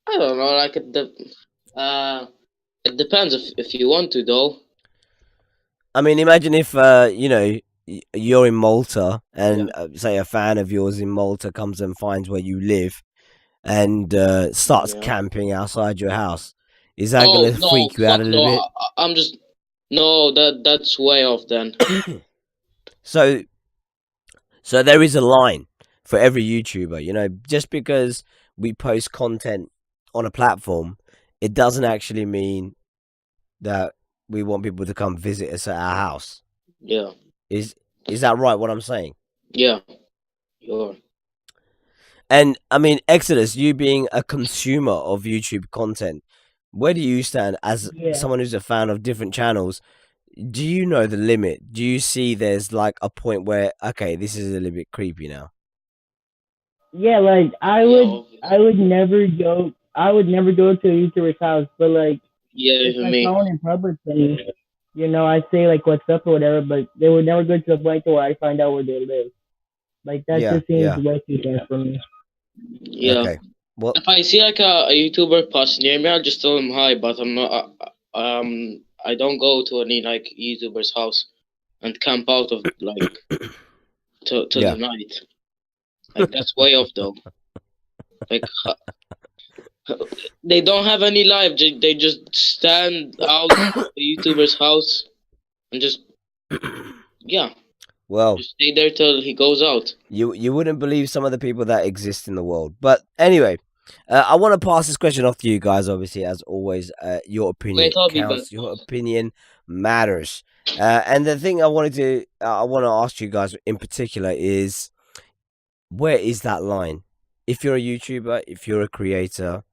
I don't know. Like it depends if you want to though. I mean, imagine if you're in Malta and say a fan of yours in Malta comes and finds where you live and starts Yeah. camping outside your house. Is that Oh gonna no, freak you out fuck a little no. bit? I'm just no. That's way off then. So there is a line for every YouTuber. You know, just because we post content on a platform, it doesn't actually mean that we want people to come visit us at our house. Yeah. Is that right? What I'm saying? Yeah. Sure. And I mean, Exodus, you being a consumer of YouTube content, where do you stand as someone who's a fan of different channels? Do you know the limit? Do you see there's like a point where, okay, this is a little bit creepy now? Yeah, like I would never go. I would never go to a YouTuber's house, but like Yeah, if even I me. saw one in public, then I say like what's up or whatever. But they would never go to the point where I find out where they live. Like that just seems way too fast for me. Yeah. Okay. Well, if I see like a YouTuber pass near me, I'll just tell him hi. But I'm not. I don't go to any like YouTuber's house and camp out of like till the night. Like that's way off though. Like they don't have any life. They just stand out of the YouTuber's house and just well, just stay there till he goes out. You wouldn't believe some of the people that exist in the world. But anyway, I want to pass this question off to you guys. Obviously, as always, your opinion counts. Your opinion matters. And the thing I want to ask you guys in particular is, where is that line? If you're a YouTuber, if you're a creator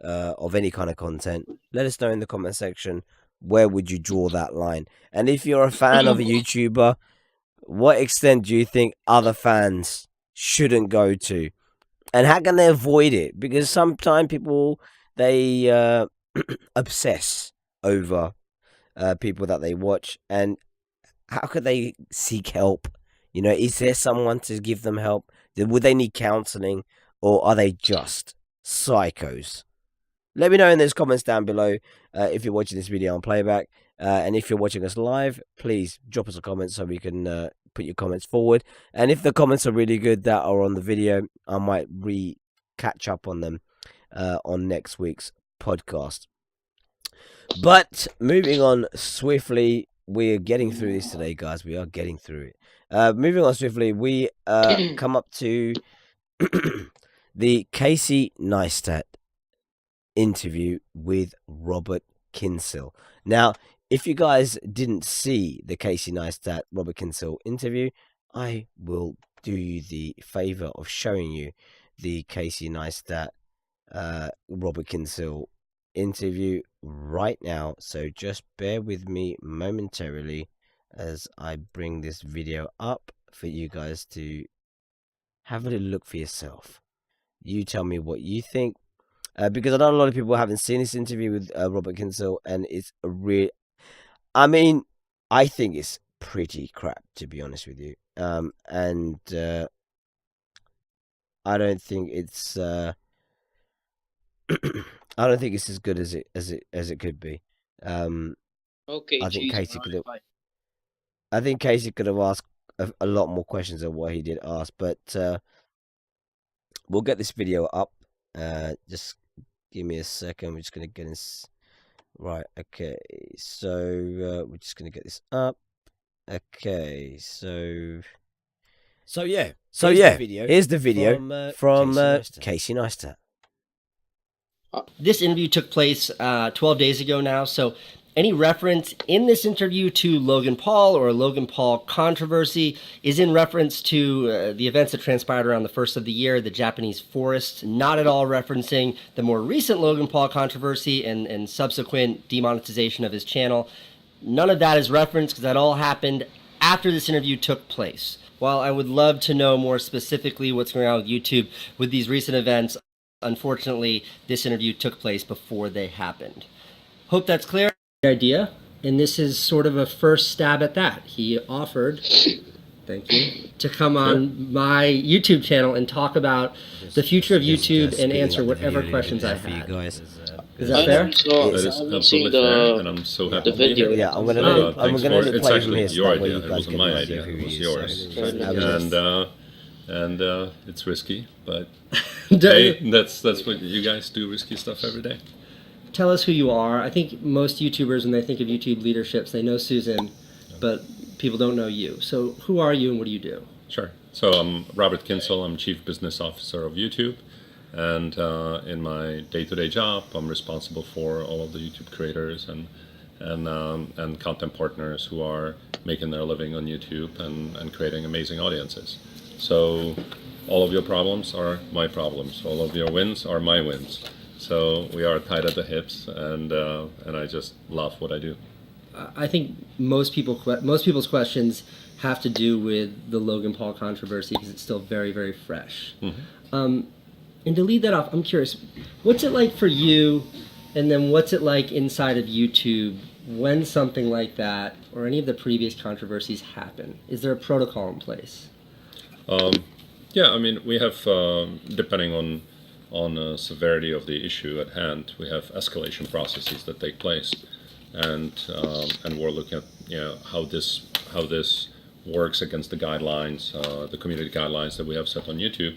of any kind of content, let us know in the comment section. Where would you draw that line? And if you're a fan of a YouTuber, what extent do you think other fans shouldn't go to? And how can they avoid it? Because sometimes people, they obsess over people that they watch. And how could they seek help? You know, is there someone to give them help? Would they need counseling? Or are they just psychos? Let me know in those comments down below if you're watching this video on playback. And if you're watching us live, please drop us a comment so we can put your comments forward. And if the comments are really good that are on the video, I might catch up on them on next week's podcast. But moving on swiftly, we're getting through this today, guys. We are getting through it. Moving on swiftly, we come up to the Casey Neistat interview with Robert Kinsell. Now, if you guys didn't see the Casey Neistat Robert Kinsell interview, I will do you the favor of showing you the Casey Neistat Robert Kinsell interview right now. So just bear with me momentarily as I bring this video up for you guys to have a little look for yourself. You tell me what you think. Because I know a lot of people haven't seen this interview with Robert Kinsell, and it's a real. I mean, I think it's pretty crap, to be honest with you. And I don't think it's. I don't think it's as good as it could be. Okay, I think geez, Casey man, could have. fine. I think Casey could have asked a lot more questions than what he did ask, but we'll get this video up. Just give me a second. We're just gonna get this right. Okay, so we're just gonna get this up. Okay, so yeah, here's the video from Casey Neistat. This interview took place 12 days ago now, so any reference in this interview to Logan Paul or Logan Paul controversy is in reference to the events that transpired around the first of the year, the Japanese forest, not at all referencing the more recent Logan Paul controversy and subsequent demonetization of his channel. None of that is referenced because that all happened after this interview took place. While I would love to know more specifically what's going on with YouTube with these recent events, unfortunately, this interview took place before they happened. Hope that's clear. Idea, and this is sort of a first stab at that. He offered, thank you, to come on my YouTube channel and talk about the future of YouTube and answer whatever questions I had. Is that fair? So, That is absolutely fair, and I'm so happy the to be video. here. Yeah, I'm gonna It's play actually from your here, so that way idea. you It guys wasn't can my see idea. who It he was is, yours. so- And it's risky, but hey, that's what you guys do. Risky stuff every day. Tell us who you are. I think most YouTubers, when they think of YouTube leaderships, they know Susan, but people don't know you. So who are you and what do you do? Sure. So I'm Robert Kinsell. I'm Chief Business Officer of YouTube. And in my day-to-day job, I'm responsible for all of the YouTube creators and content partners who are making their living on YouTube and creating amazing audiences. So all of your problems are my problems. All of your wins are my wins. So we are tied at the hips, and I just love what I do. I think most people's questions have to do with the Logan Paul controversy because it's still very, very fresh. Mm-hmm. And to lead that off, I'm curious, what's it like for you, and then what's it like inside of YouTube when something like that or any of the previous controversies happen? Is there a protocol in place? Yeah, I mean, we have, depending on the severity of the issue at hand, we have escalation processes that take place, and we're looking at how this works against the guidelines, the community guidelines that we have set on YouTube,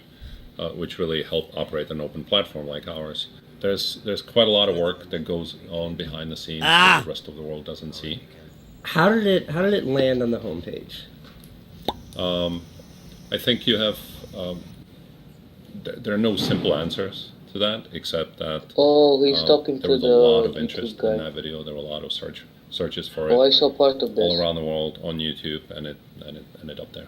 which really help operate an open platform like ours. There's quite a lot of work that goes on behind the scenes that the rest of the world doesn't see. How did it land on the homepage? I think you have. There are no simple answers to that, except that He's talking there to was a the lot of YouTube interest guy. in that video. There were a lot of searches for it I saw part of this. all around the world on YouTube, and it ended up there.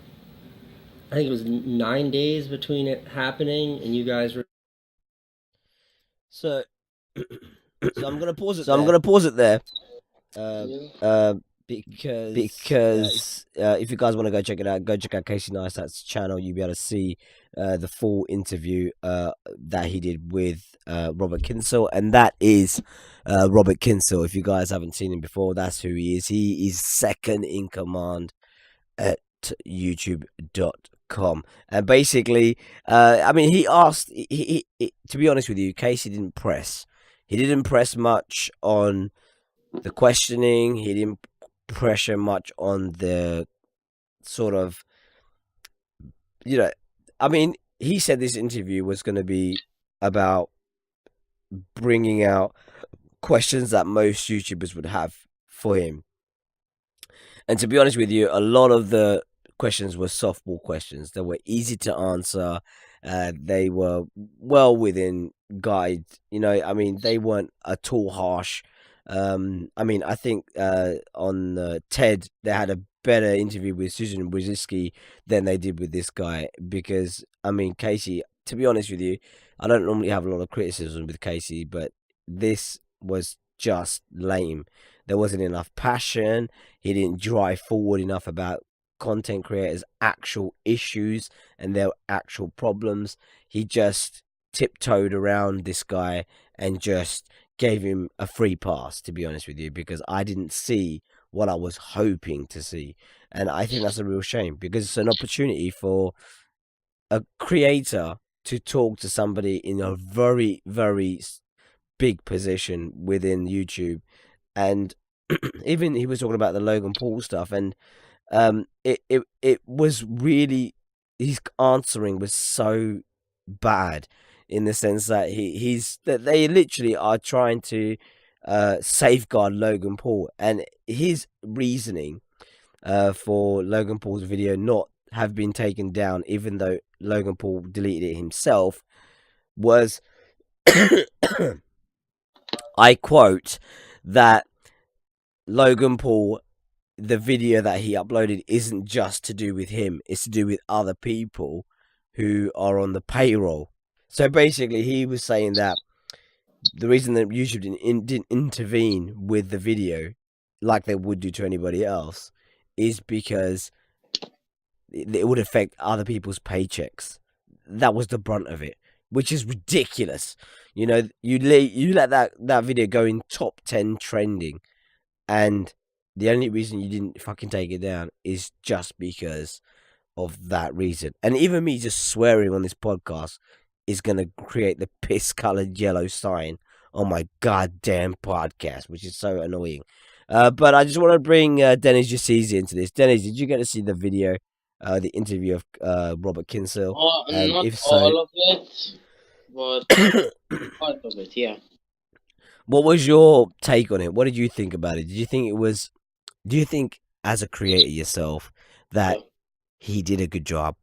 I think it was 9 days between it happening and you guys were. So I'm gonna pause it there. Because if you guys want to go check it out, go check out Casey Neistat's channel. You'll be able to see the full interview that he did with Robert Kinsell, and that is Robert Kinsell. If you guys haven't seen him before, that's who he is. He is second in command at YouTube.com, and basically, I mean, he asked. He to be honest with you, Casey didn't press. He didn't press much on the questioning. He didn't pressure much on the sort of, I mean, he said this interview was going to be about bringing out questions that most YouTubers would have for him. And to be honest with you, a lot of the questions were softball questions. They were easy to answer. They were well within guide. I mean, they weren't at all harsh. I mean, I think on TED they had a better interview with Susan Wojcicki than they did with this guy, because I mean, Casey, to be honest with you, I don't normally have a lot of criticism with Casey, but this was just lame. There wasn't enough passion. He didn't drive forward enough about content creators' actual issues and their actual problems. He just tiptoed around this guy and just gave him a free pass, to be honest with you, because I didn't see what I was hoping to see. And I think that's a real shame, because it's an opportunity for a creator to talk to somebody in a very, very big position within YouTube. And even he was talking about the Logan Paul stuff, and it was really, his answering was so bad, in the sense that that they literally are trying to safeguard Logan Paul, and his reasoning for Logan Paul's video not have been taken down, even though Logan Paul deleted it himself, was I quote, that Logan Paul, the video that he uploaded isn't just to do with him, it's to do with other people who are on the payroll. So basically he was saying that the reason that YouTube didn't intervene with the video like they would do to anybody else is because it would affect other people's paychecks. That was the brunt of it, which is ridiculous. You know, you let that video go in top 10 trending, and the only reason you didn't fucking take it down is just because of that reason. And even me just swearing on this podcast is going to create the piss-coloured yellow sign on my goddamn podcast, which is so annoying. But I just want to bring Dennis Jacizi into this. Dennis, did you get to see the video, the interview of Robert Kinsale? Not if so, all of it, but part of it, yeah. What was your take on it? What did you think about it? Do you think as a creator yourself that he did a good job?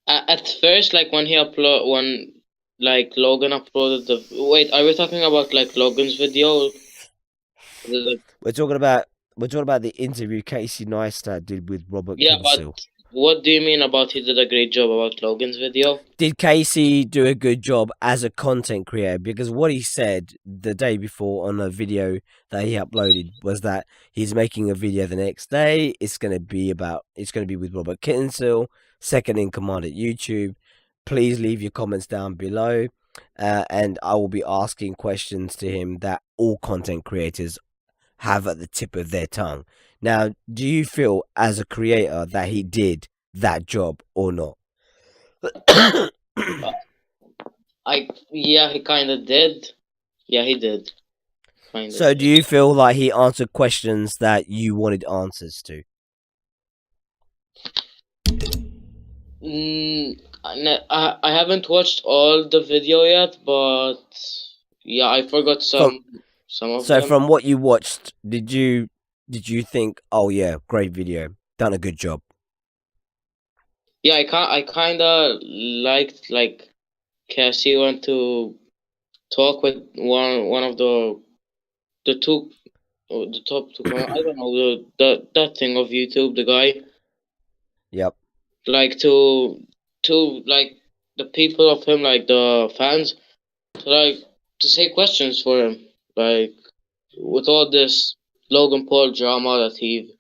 At first, like when Logan uploaded the. Wait, are we talking about like Logan's video? We're talking about the interview Casey Neistat did with Robert Kinsale. But what do you mean about he did a great job about Logan's video? Did Casey do a good job as a content creator? Because what he said the day before on a video that he uploaded was that he's making a video the next day. It's going to be with Robert Kinsale, second in command at YouTube. Please leave your comments down below, and I will be asking questions to him that all content creators have at the tip of their tongue. Now, do you feel as a creator that he did that job or not? He kind of did. Yeah, he did. Kinda. So do you feel like he answered questions that you wanted answers to? I haven't watched all the video yet, but yeah, I forgot some of so them. From what you watched, did you think, oh yeah, great video, done a good job? Yeah, I kind of liked like Cassie went to talk with one of the top two. I don't know that thing of YouTube, the guy. Yep. Like to like the people of him, like the fans, to say questions for him, like with all this Logan Paul drama that he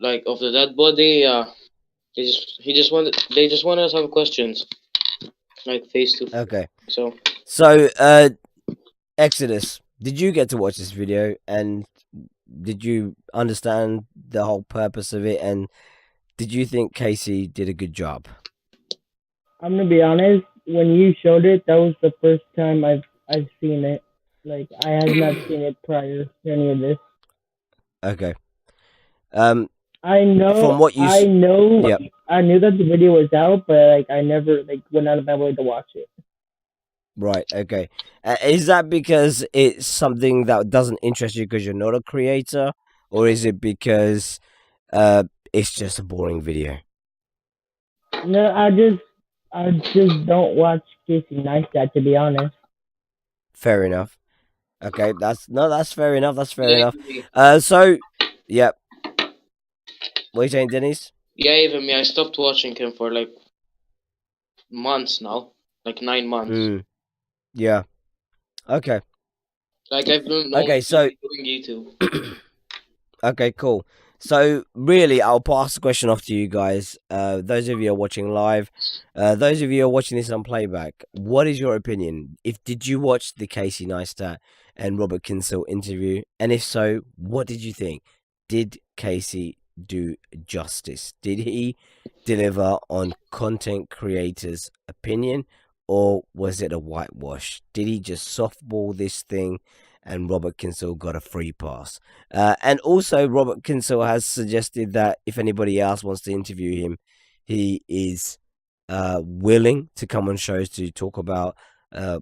like of the dead body. They just wanted to have questions, like face to face. Okay. So Exodus, did you get to watch this video, and did you understand the whole purpose of it, and did you think Casey did a good job? I'm gonna be honest. When you showed it, that was the first time I've seen it. Like I had not seen it prior to any of this. Okay. I know. From what you I know. Yep. I knew that the video was out, but like I never went out of my way to watch it. Right. Okay. Is that because it's something that doesn't interest you because you're not a creator, or is it because it's just a boring video? No, I just don't watch Casey Neistat, to be honest. Fair enough. Okay, that's fair enough. That's fair enough. So, yep. What are you saying, Dennis? Yeah, even me. I stopped watching him for like months now, like 9 months. Yeah. Okay. Like I've been so doing YouTube. Okay, cool. So really, I'll pass the question off to you guys. Those of you who are watching live, those of you who are watching this on playback, what is your opinion? Did you watch the Casey Neistat and Robert Kinsell interview? And if so, what did you think? Did Casey do justice? Did he deliver on content creators' opinion, or was it a whitewash? Did he just softball this thing and Robert Kinsell got a free pass? And also, Robert Kinsell has suggested that if anybody else wants to interview him, he is willing to come on shows to talk about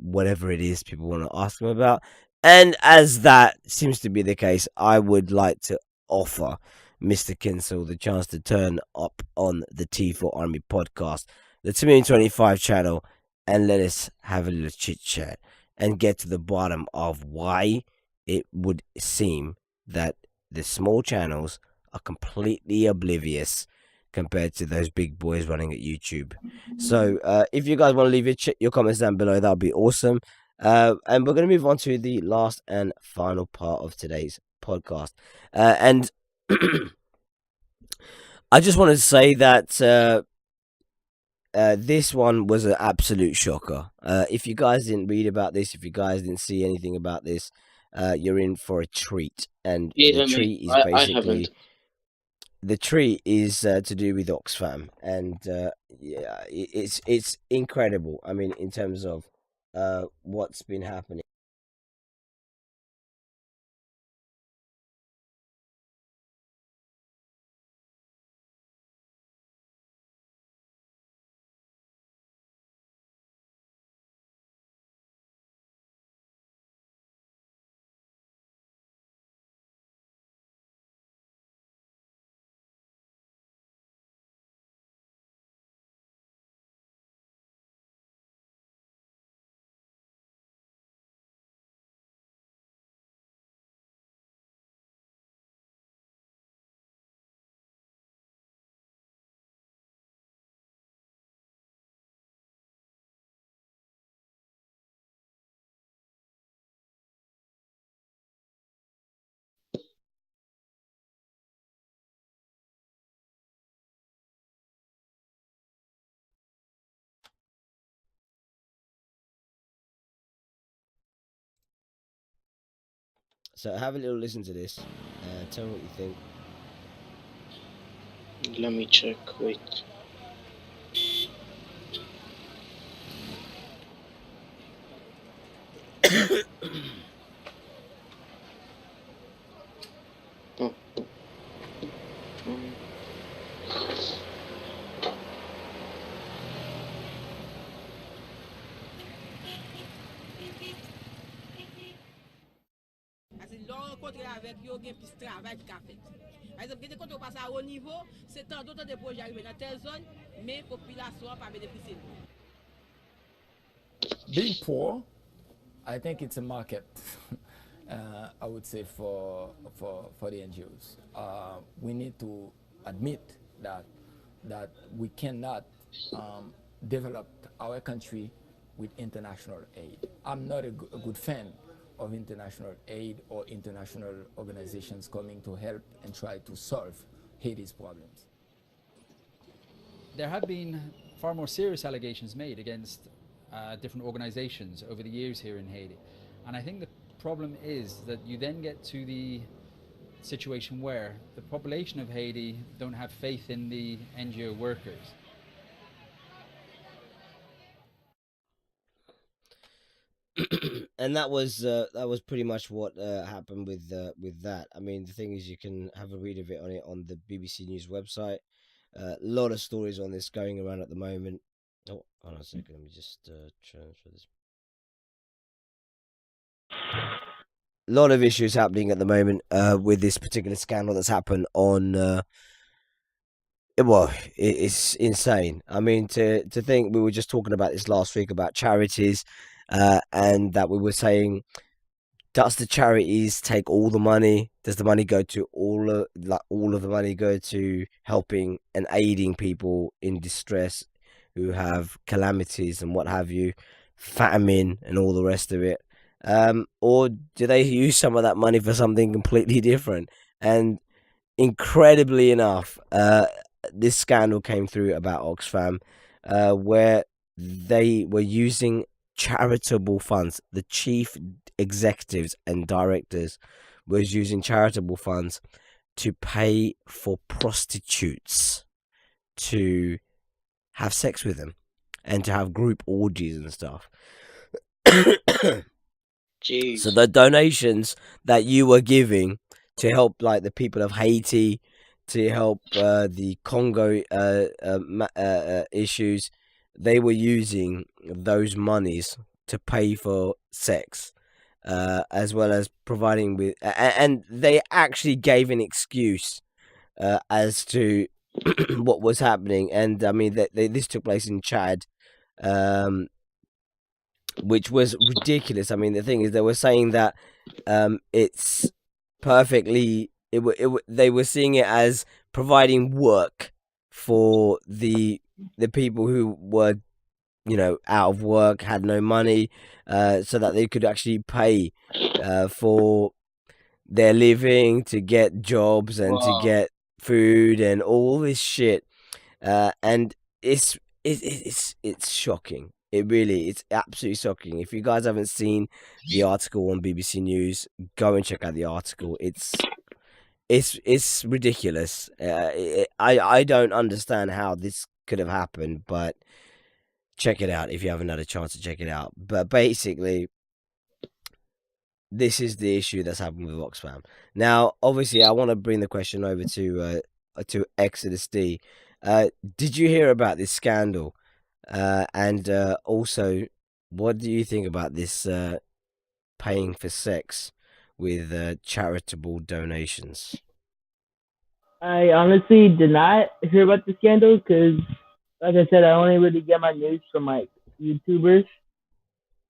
whatever it is people want to ask him about. And as that seems to be the case, I would like to offer Mr. Kinsell the chance to turn up on the T4 Army podcast, the 2025 channel, and let us have a little chit chat and get to the bottom of why it would seem that the small channels are completely oblivious compared to those big boys running at YouTube. So if you guys want to leave your comments down below, that would be awesome. And we're going to move on to the last and final part of today's podcast. And I just wanted to say that this one was an absolute shocker. If you guys didn't read about this, if you guys didn't see anything about this, you're in for a treat. And Yeah, the treat is basically the treat is to do with OXFAM, and yeah, it's incredible. I mean, in terms of what's been happening. So have a little listen to this. Tell me what you think. Let me check. Wait. Oh. renkontre avèk yo gen pis travay ki ka fet. Par exemple, gen kon passe à haut niveau, c'est tant d'autres de projets arrivés dans telle zone, mais population pas bénéficier. Being poor, I think it's a market. I would say for the NGOs. We need to admit that we cannot develop our country with international aid. I'm not a good fan of international aid or international organizations coming to help and try to solve Haiti's problems. There have been far more serious allegations made against different organizations over the years here in Haiti. And I think the problem is that you then get to the situation where the population of Haiti don't have faith in the NGO workers. And that was pretty much what happened with that. I mean, the thing is, you can have a read of it on the BBC News website. A lot of stories on this going around at the moment. Oh, hold on a second. Let me just transfer this. A lot of issues happening at the moment with this particular scandal that's happened on. Well, it's insane. I mean, to think we were just talking about this last week about charities, and that we were saying, does the charities take all the money? Does the money go to all of the money go to helping and aiding people in distress who have calamities and what have you, famine and all the rest of it? Or do they use some of that money for something completely different? And incredibly enough, this scandal came through about OXFAM, where they were using charitable funds. The chief executives and directors was using charitable funds to pay for prostitutes to have sex with them and to have group orgies and stuff. Jeez. So the donations that you were giving to help, like, the people of Haiti, to help the Congo issues, they were using those monies to pay for sex, as well as providing with, and they actually gave an excuse as to what was happening. And I mean, this took place in Chad, which was ridiculous. I mean, the thing is, they were saying that it's perfectly. They were seeing it as providing work for the people who were, out of work, had no money, so that they could actually pay for their living, to get jobs and to get food and all this shit. And it's shocking. It's absolutely shocking. If you guys haven't seen the article on BBC News, go and check out the article. It's ridiculous. I don't understand how this could have happened, but check it out if you haven't had a chance to check it out. But basically, this is the issue that's happened with OXFAM. Now, obviously, I want to bring the question over to Exodus D. Did you hear about this scandal? And also, what do you think about this paying for sex with charitable donations? I honestly did not hear about the scandal because, like I said, I only really get my news from like YouTubers.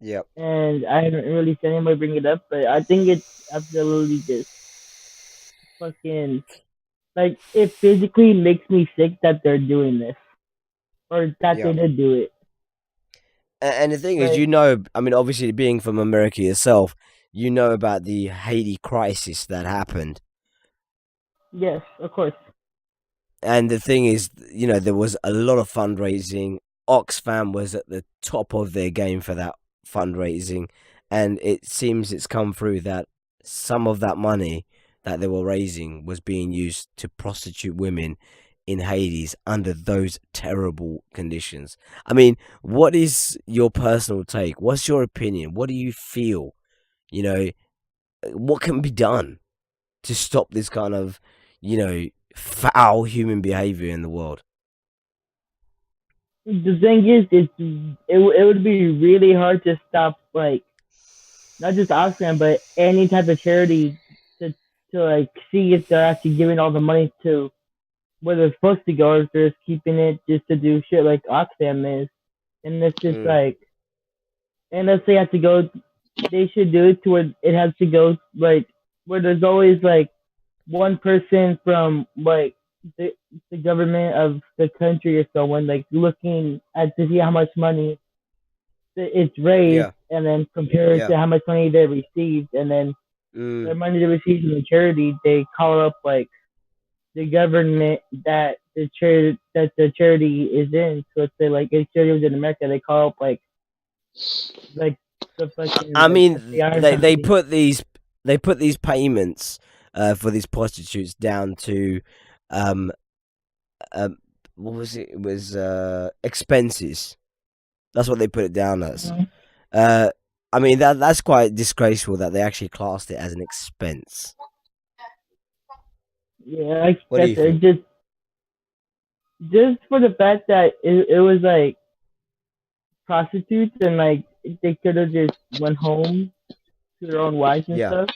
Yep. And I haven't really seen anybody bring it up, but I think it's absolutely just fucking, like, it physically makes me sick that they're doing this, or that they did do it. And the thing is, I mean, obviously, being from America yourself, you know about the Haiti crisis that happened. Yes, of course. And the thing is, there was a lot of fundraising. OXFAM was at the top of their game for that fundraising, and it seems it's come through that some of that money that they were raising was being used to prostitute women in Hades under those terrible conditions. I mean, what is your personal take? What's your opinion? What do you feel? What can be done to stop this kind of, foul human behavior in the world? The thing is, it would be really hard to stop, like, not just Oxfam, but any type of charity to like see if they're actually giving all the money to where they're supposed to go, or if they're just keeping it just to do shit like Oxfam is. And it's just like, unless they have to go, they should do it to where it has to go, like, where there's always like one person from like the government of the country or someone, like, looking at to see how much money it's raised, and then compare it to how much money they received, and then the money they received from the charity, they call up like the government that the charity is in. So let's say like if charity was in America, they call up like the fucking. I mean, FBI they put these payments for these prostitutes down to what was it? It was expenses. That's what they put it down as. I mean, that's quite disgraceful that they actually classed it as an expense. Yeah, I What do you think? Just for the fact that it was like prostitutes, and like they could have just went home to their own wives and stuff.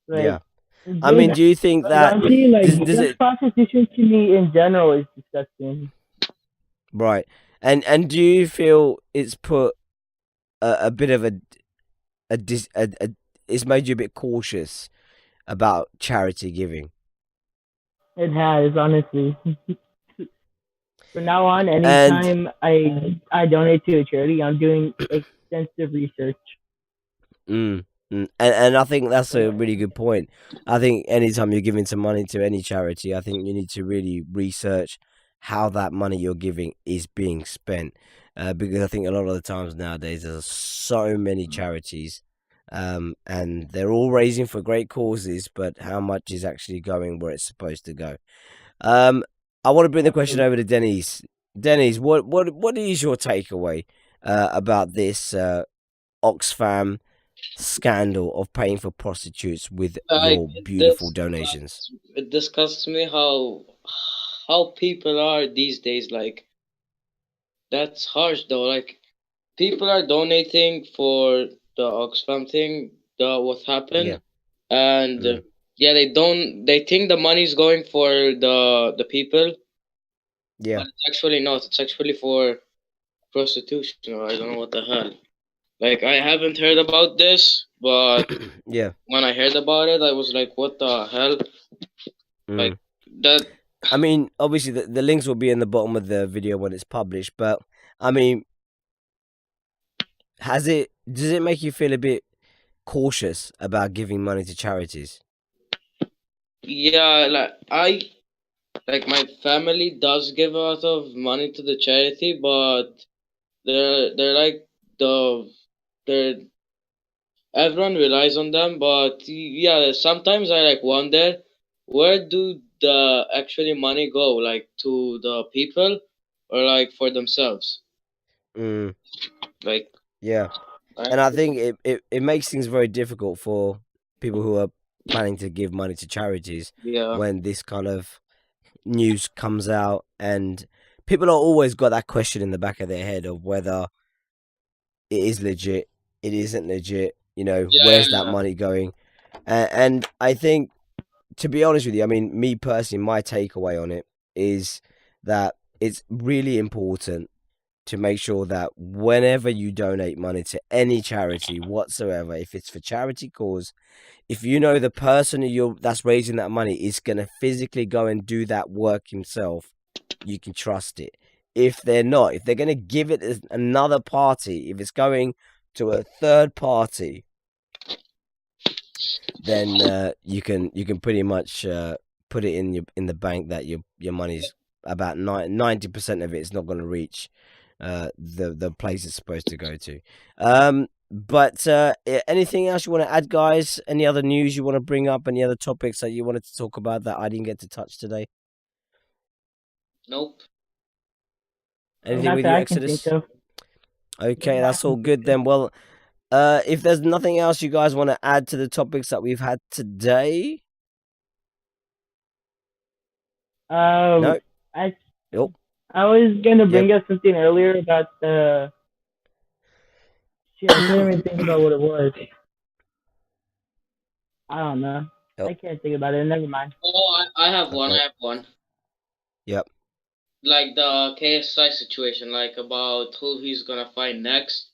Like, I mean, do you think that honestly, like, does it prostitution to me in general is disgusting. right? And do you feel it's put a bit of it's made you a bit cautious about charity giving? It has, honestly. From now on, anytime I donate to a charity, I'm doing extensive research. And I think that's a really good point. I think anytime you're giving some money to any charity, I think you need to really research how that money you're giving is being spent. Because I think a lot of the times nowadays there's so many charities, and they're all raising for great causes, but how much is actually going where it's supposed to go? Um, I want to bring the question over to Denny's. Denny's, what is your takeaway about this OXFAM scandal of paying for prostitutes with Like your beautiful donations? it disgusts me how people are these days. Like that's harsh though. Like people are donating for the Oxfam thing, the what happened, and yeah, they think the money's going for the people, Yeah. but it's actually not. It's actually for prostitution. Or I don't know what the hell. Like I haven't heard about this, but Yeah. when I heard about it, I was like, "What the hell?" Like that. I mean, obviously the links will be in the bottom of the video when it's published, but I mean, does it make you feel a bit cautious about giving money to charities? Yeah, like my family does give a lot of money to the charity, but they're like they're everyone relies on them, but yeah, sometimes I like wonder where do the actually money go, like to the people or like for themselves? Like Yeah. And I think it makes things very difficult for people who are planning to give money to charities when this kind of news comes out, and people are always got that question in the back of their head of whether it is legit, it isn't legit, where's that money going? And I think, to be honest with you, I mean, me personally, my takeaway on it is that it's really important to make sure that whenever you donate money to any charity whatsoever, if it's for charity cause, if you know the person that's raising that money is going to physically go and do that work himself, you can trust it. If they're not, if they're going to give it as another party, if it's going to a third party, then you can pretty much put it in the bank that your money's about 90% of it is not going to reach the place it's supposed to go to. But anything else you want to add, guys? Any other news you want to bring up? Any other topics that you wanted to talk about that I didn't get to touch today? Nope. Anything with you, Exodus? Okay, that's all good then. Well, if there's nothing else you guys want to add to the topics that we've had today. No. I was gonna bring up something earlier about the. Shit, I couldn't even think about what it was. I don't know. I can't think about it. Never mind. Oh, I have one. I have one. Yep. Like the KSI situation, like about who he's gonna find next.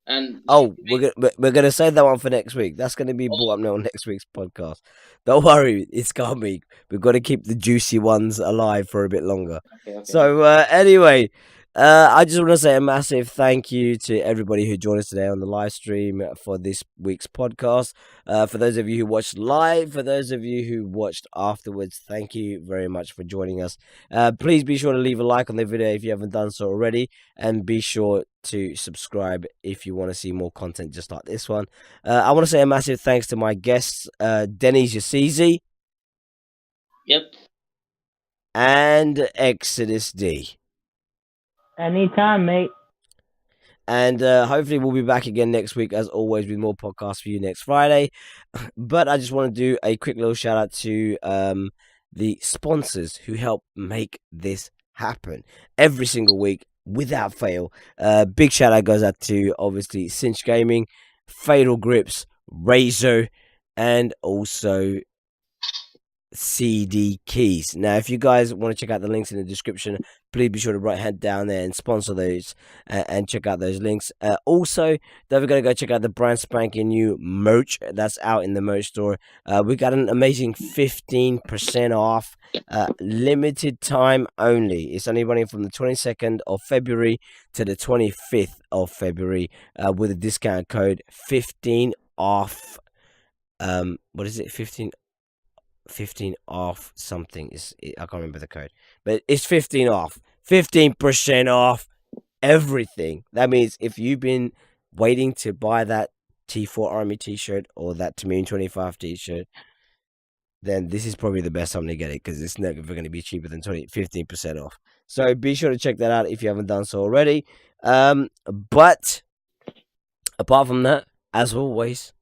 And we're gonna save that one for next week. That's gonna be brought up on next week's podcast. Don't worry, it's coming. We've got to keep the juicy ones alive for a bit longer. Okay. So anyway, I just want to say a massive thank you to everybody who joined us today on the live stream for this week's podcast. For those of you who watched live, for those of you who watched afterwards, thank you very much for joining us. Please be sure to leave a like on the video if you haven't done so already, and be sure to subscribe if you want to see more content just like this one. I want to say a massive thanks to my guests, Denny's Yacizi. Yep. And Exodus D. Anytime, mate. And hopefully we'll be back again next week, as always, with more podcasts for you next Friday. But I just want to do a quick little shout out to the sponsors who help make this happen every single week without fail. Big shout out goes out to, obviously, Cinch Gaming, Fatal Grips, Razor, and also CD Keys. Now, if you guys want to check out the links in the description, please be sure to head down there and sponsor those and check out those links. Also, don't forget to go check out the brand spanking new merch that's out in the merch store. We got an amazing 15% off, limited time only. It's only running from the 22nd of February to the 25th of February with a discount code 15 off. What is it? 15 off something. I can't remember the code, but it's 15 off. 15% off everything. That means if you've been waiting to buy that T4 Army t-shirt or that Tamim 25 t-shirt, then this is probably the best time to get it, because it's never going to be cheaper than 15% off. So be sure to check that out if you haven't done so already. But apart from that, as always,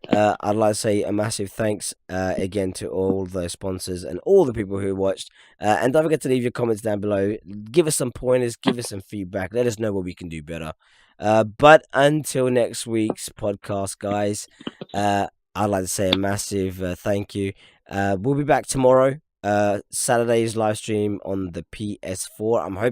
I'd like to say a massive thanks again to all the sponsors and all the people who watched. And don't forget to leave your comments down below. Give us some pointers, give us some feedback. Let us know what we can do better. But until next week's podcast, guys, I'd like to say a massive thank you. We'll be back tomorrow. Saturday's live stream on the PS4. I'm hoping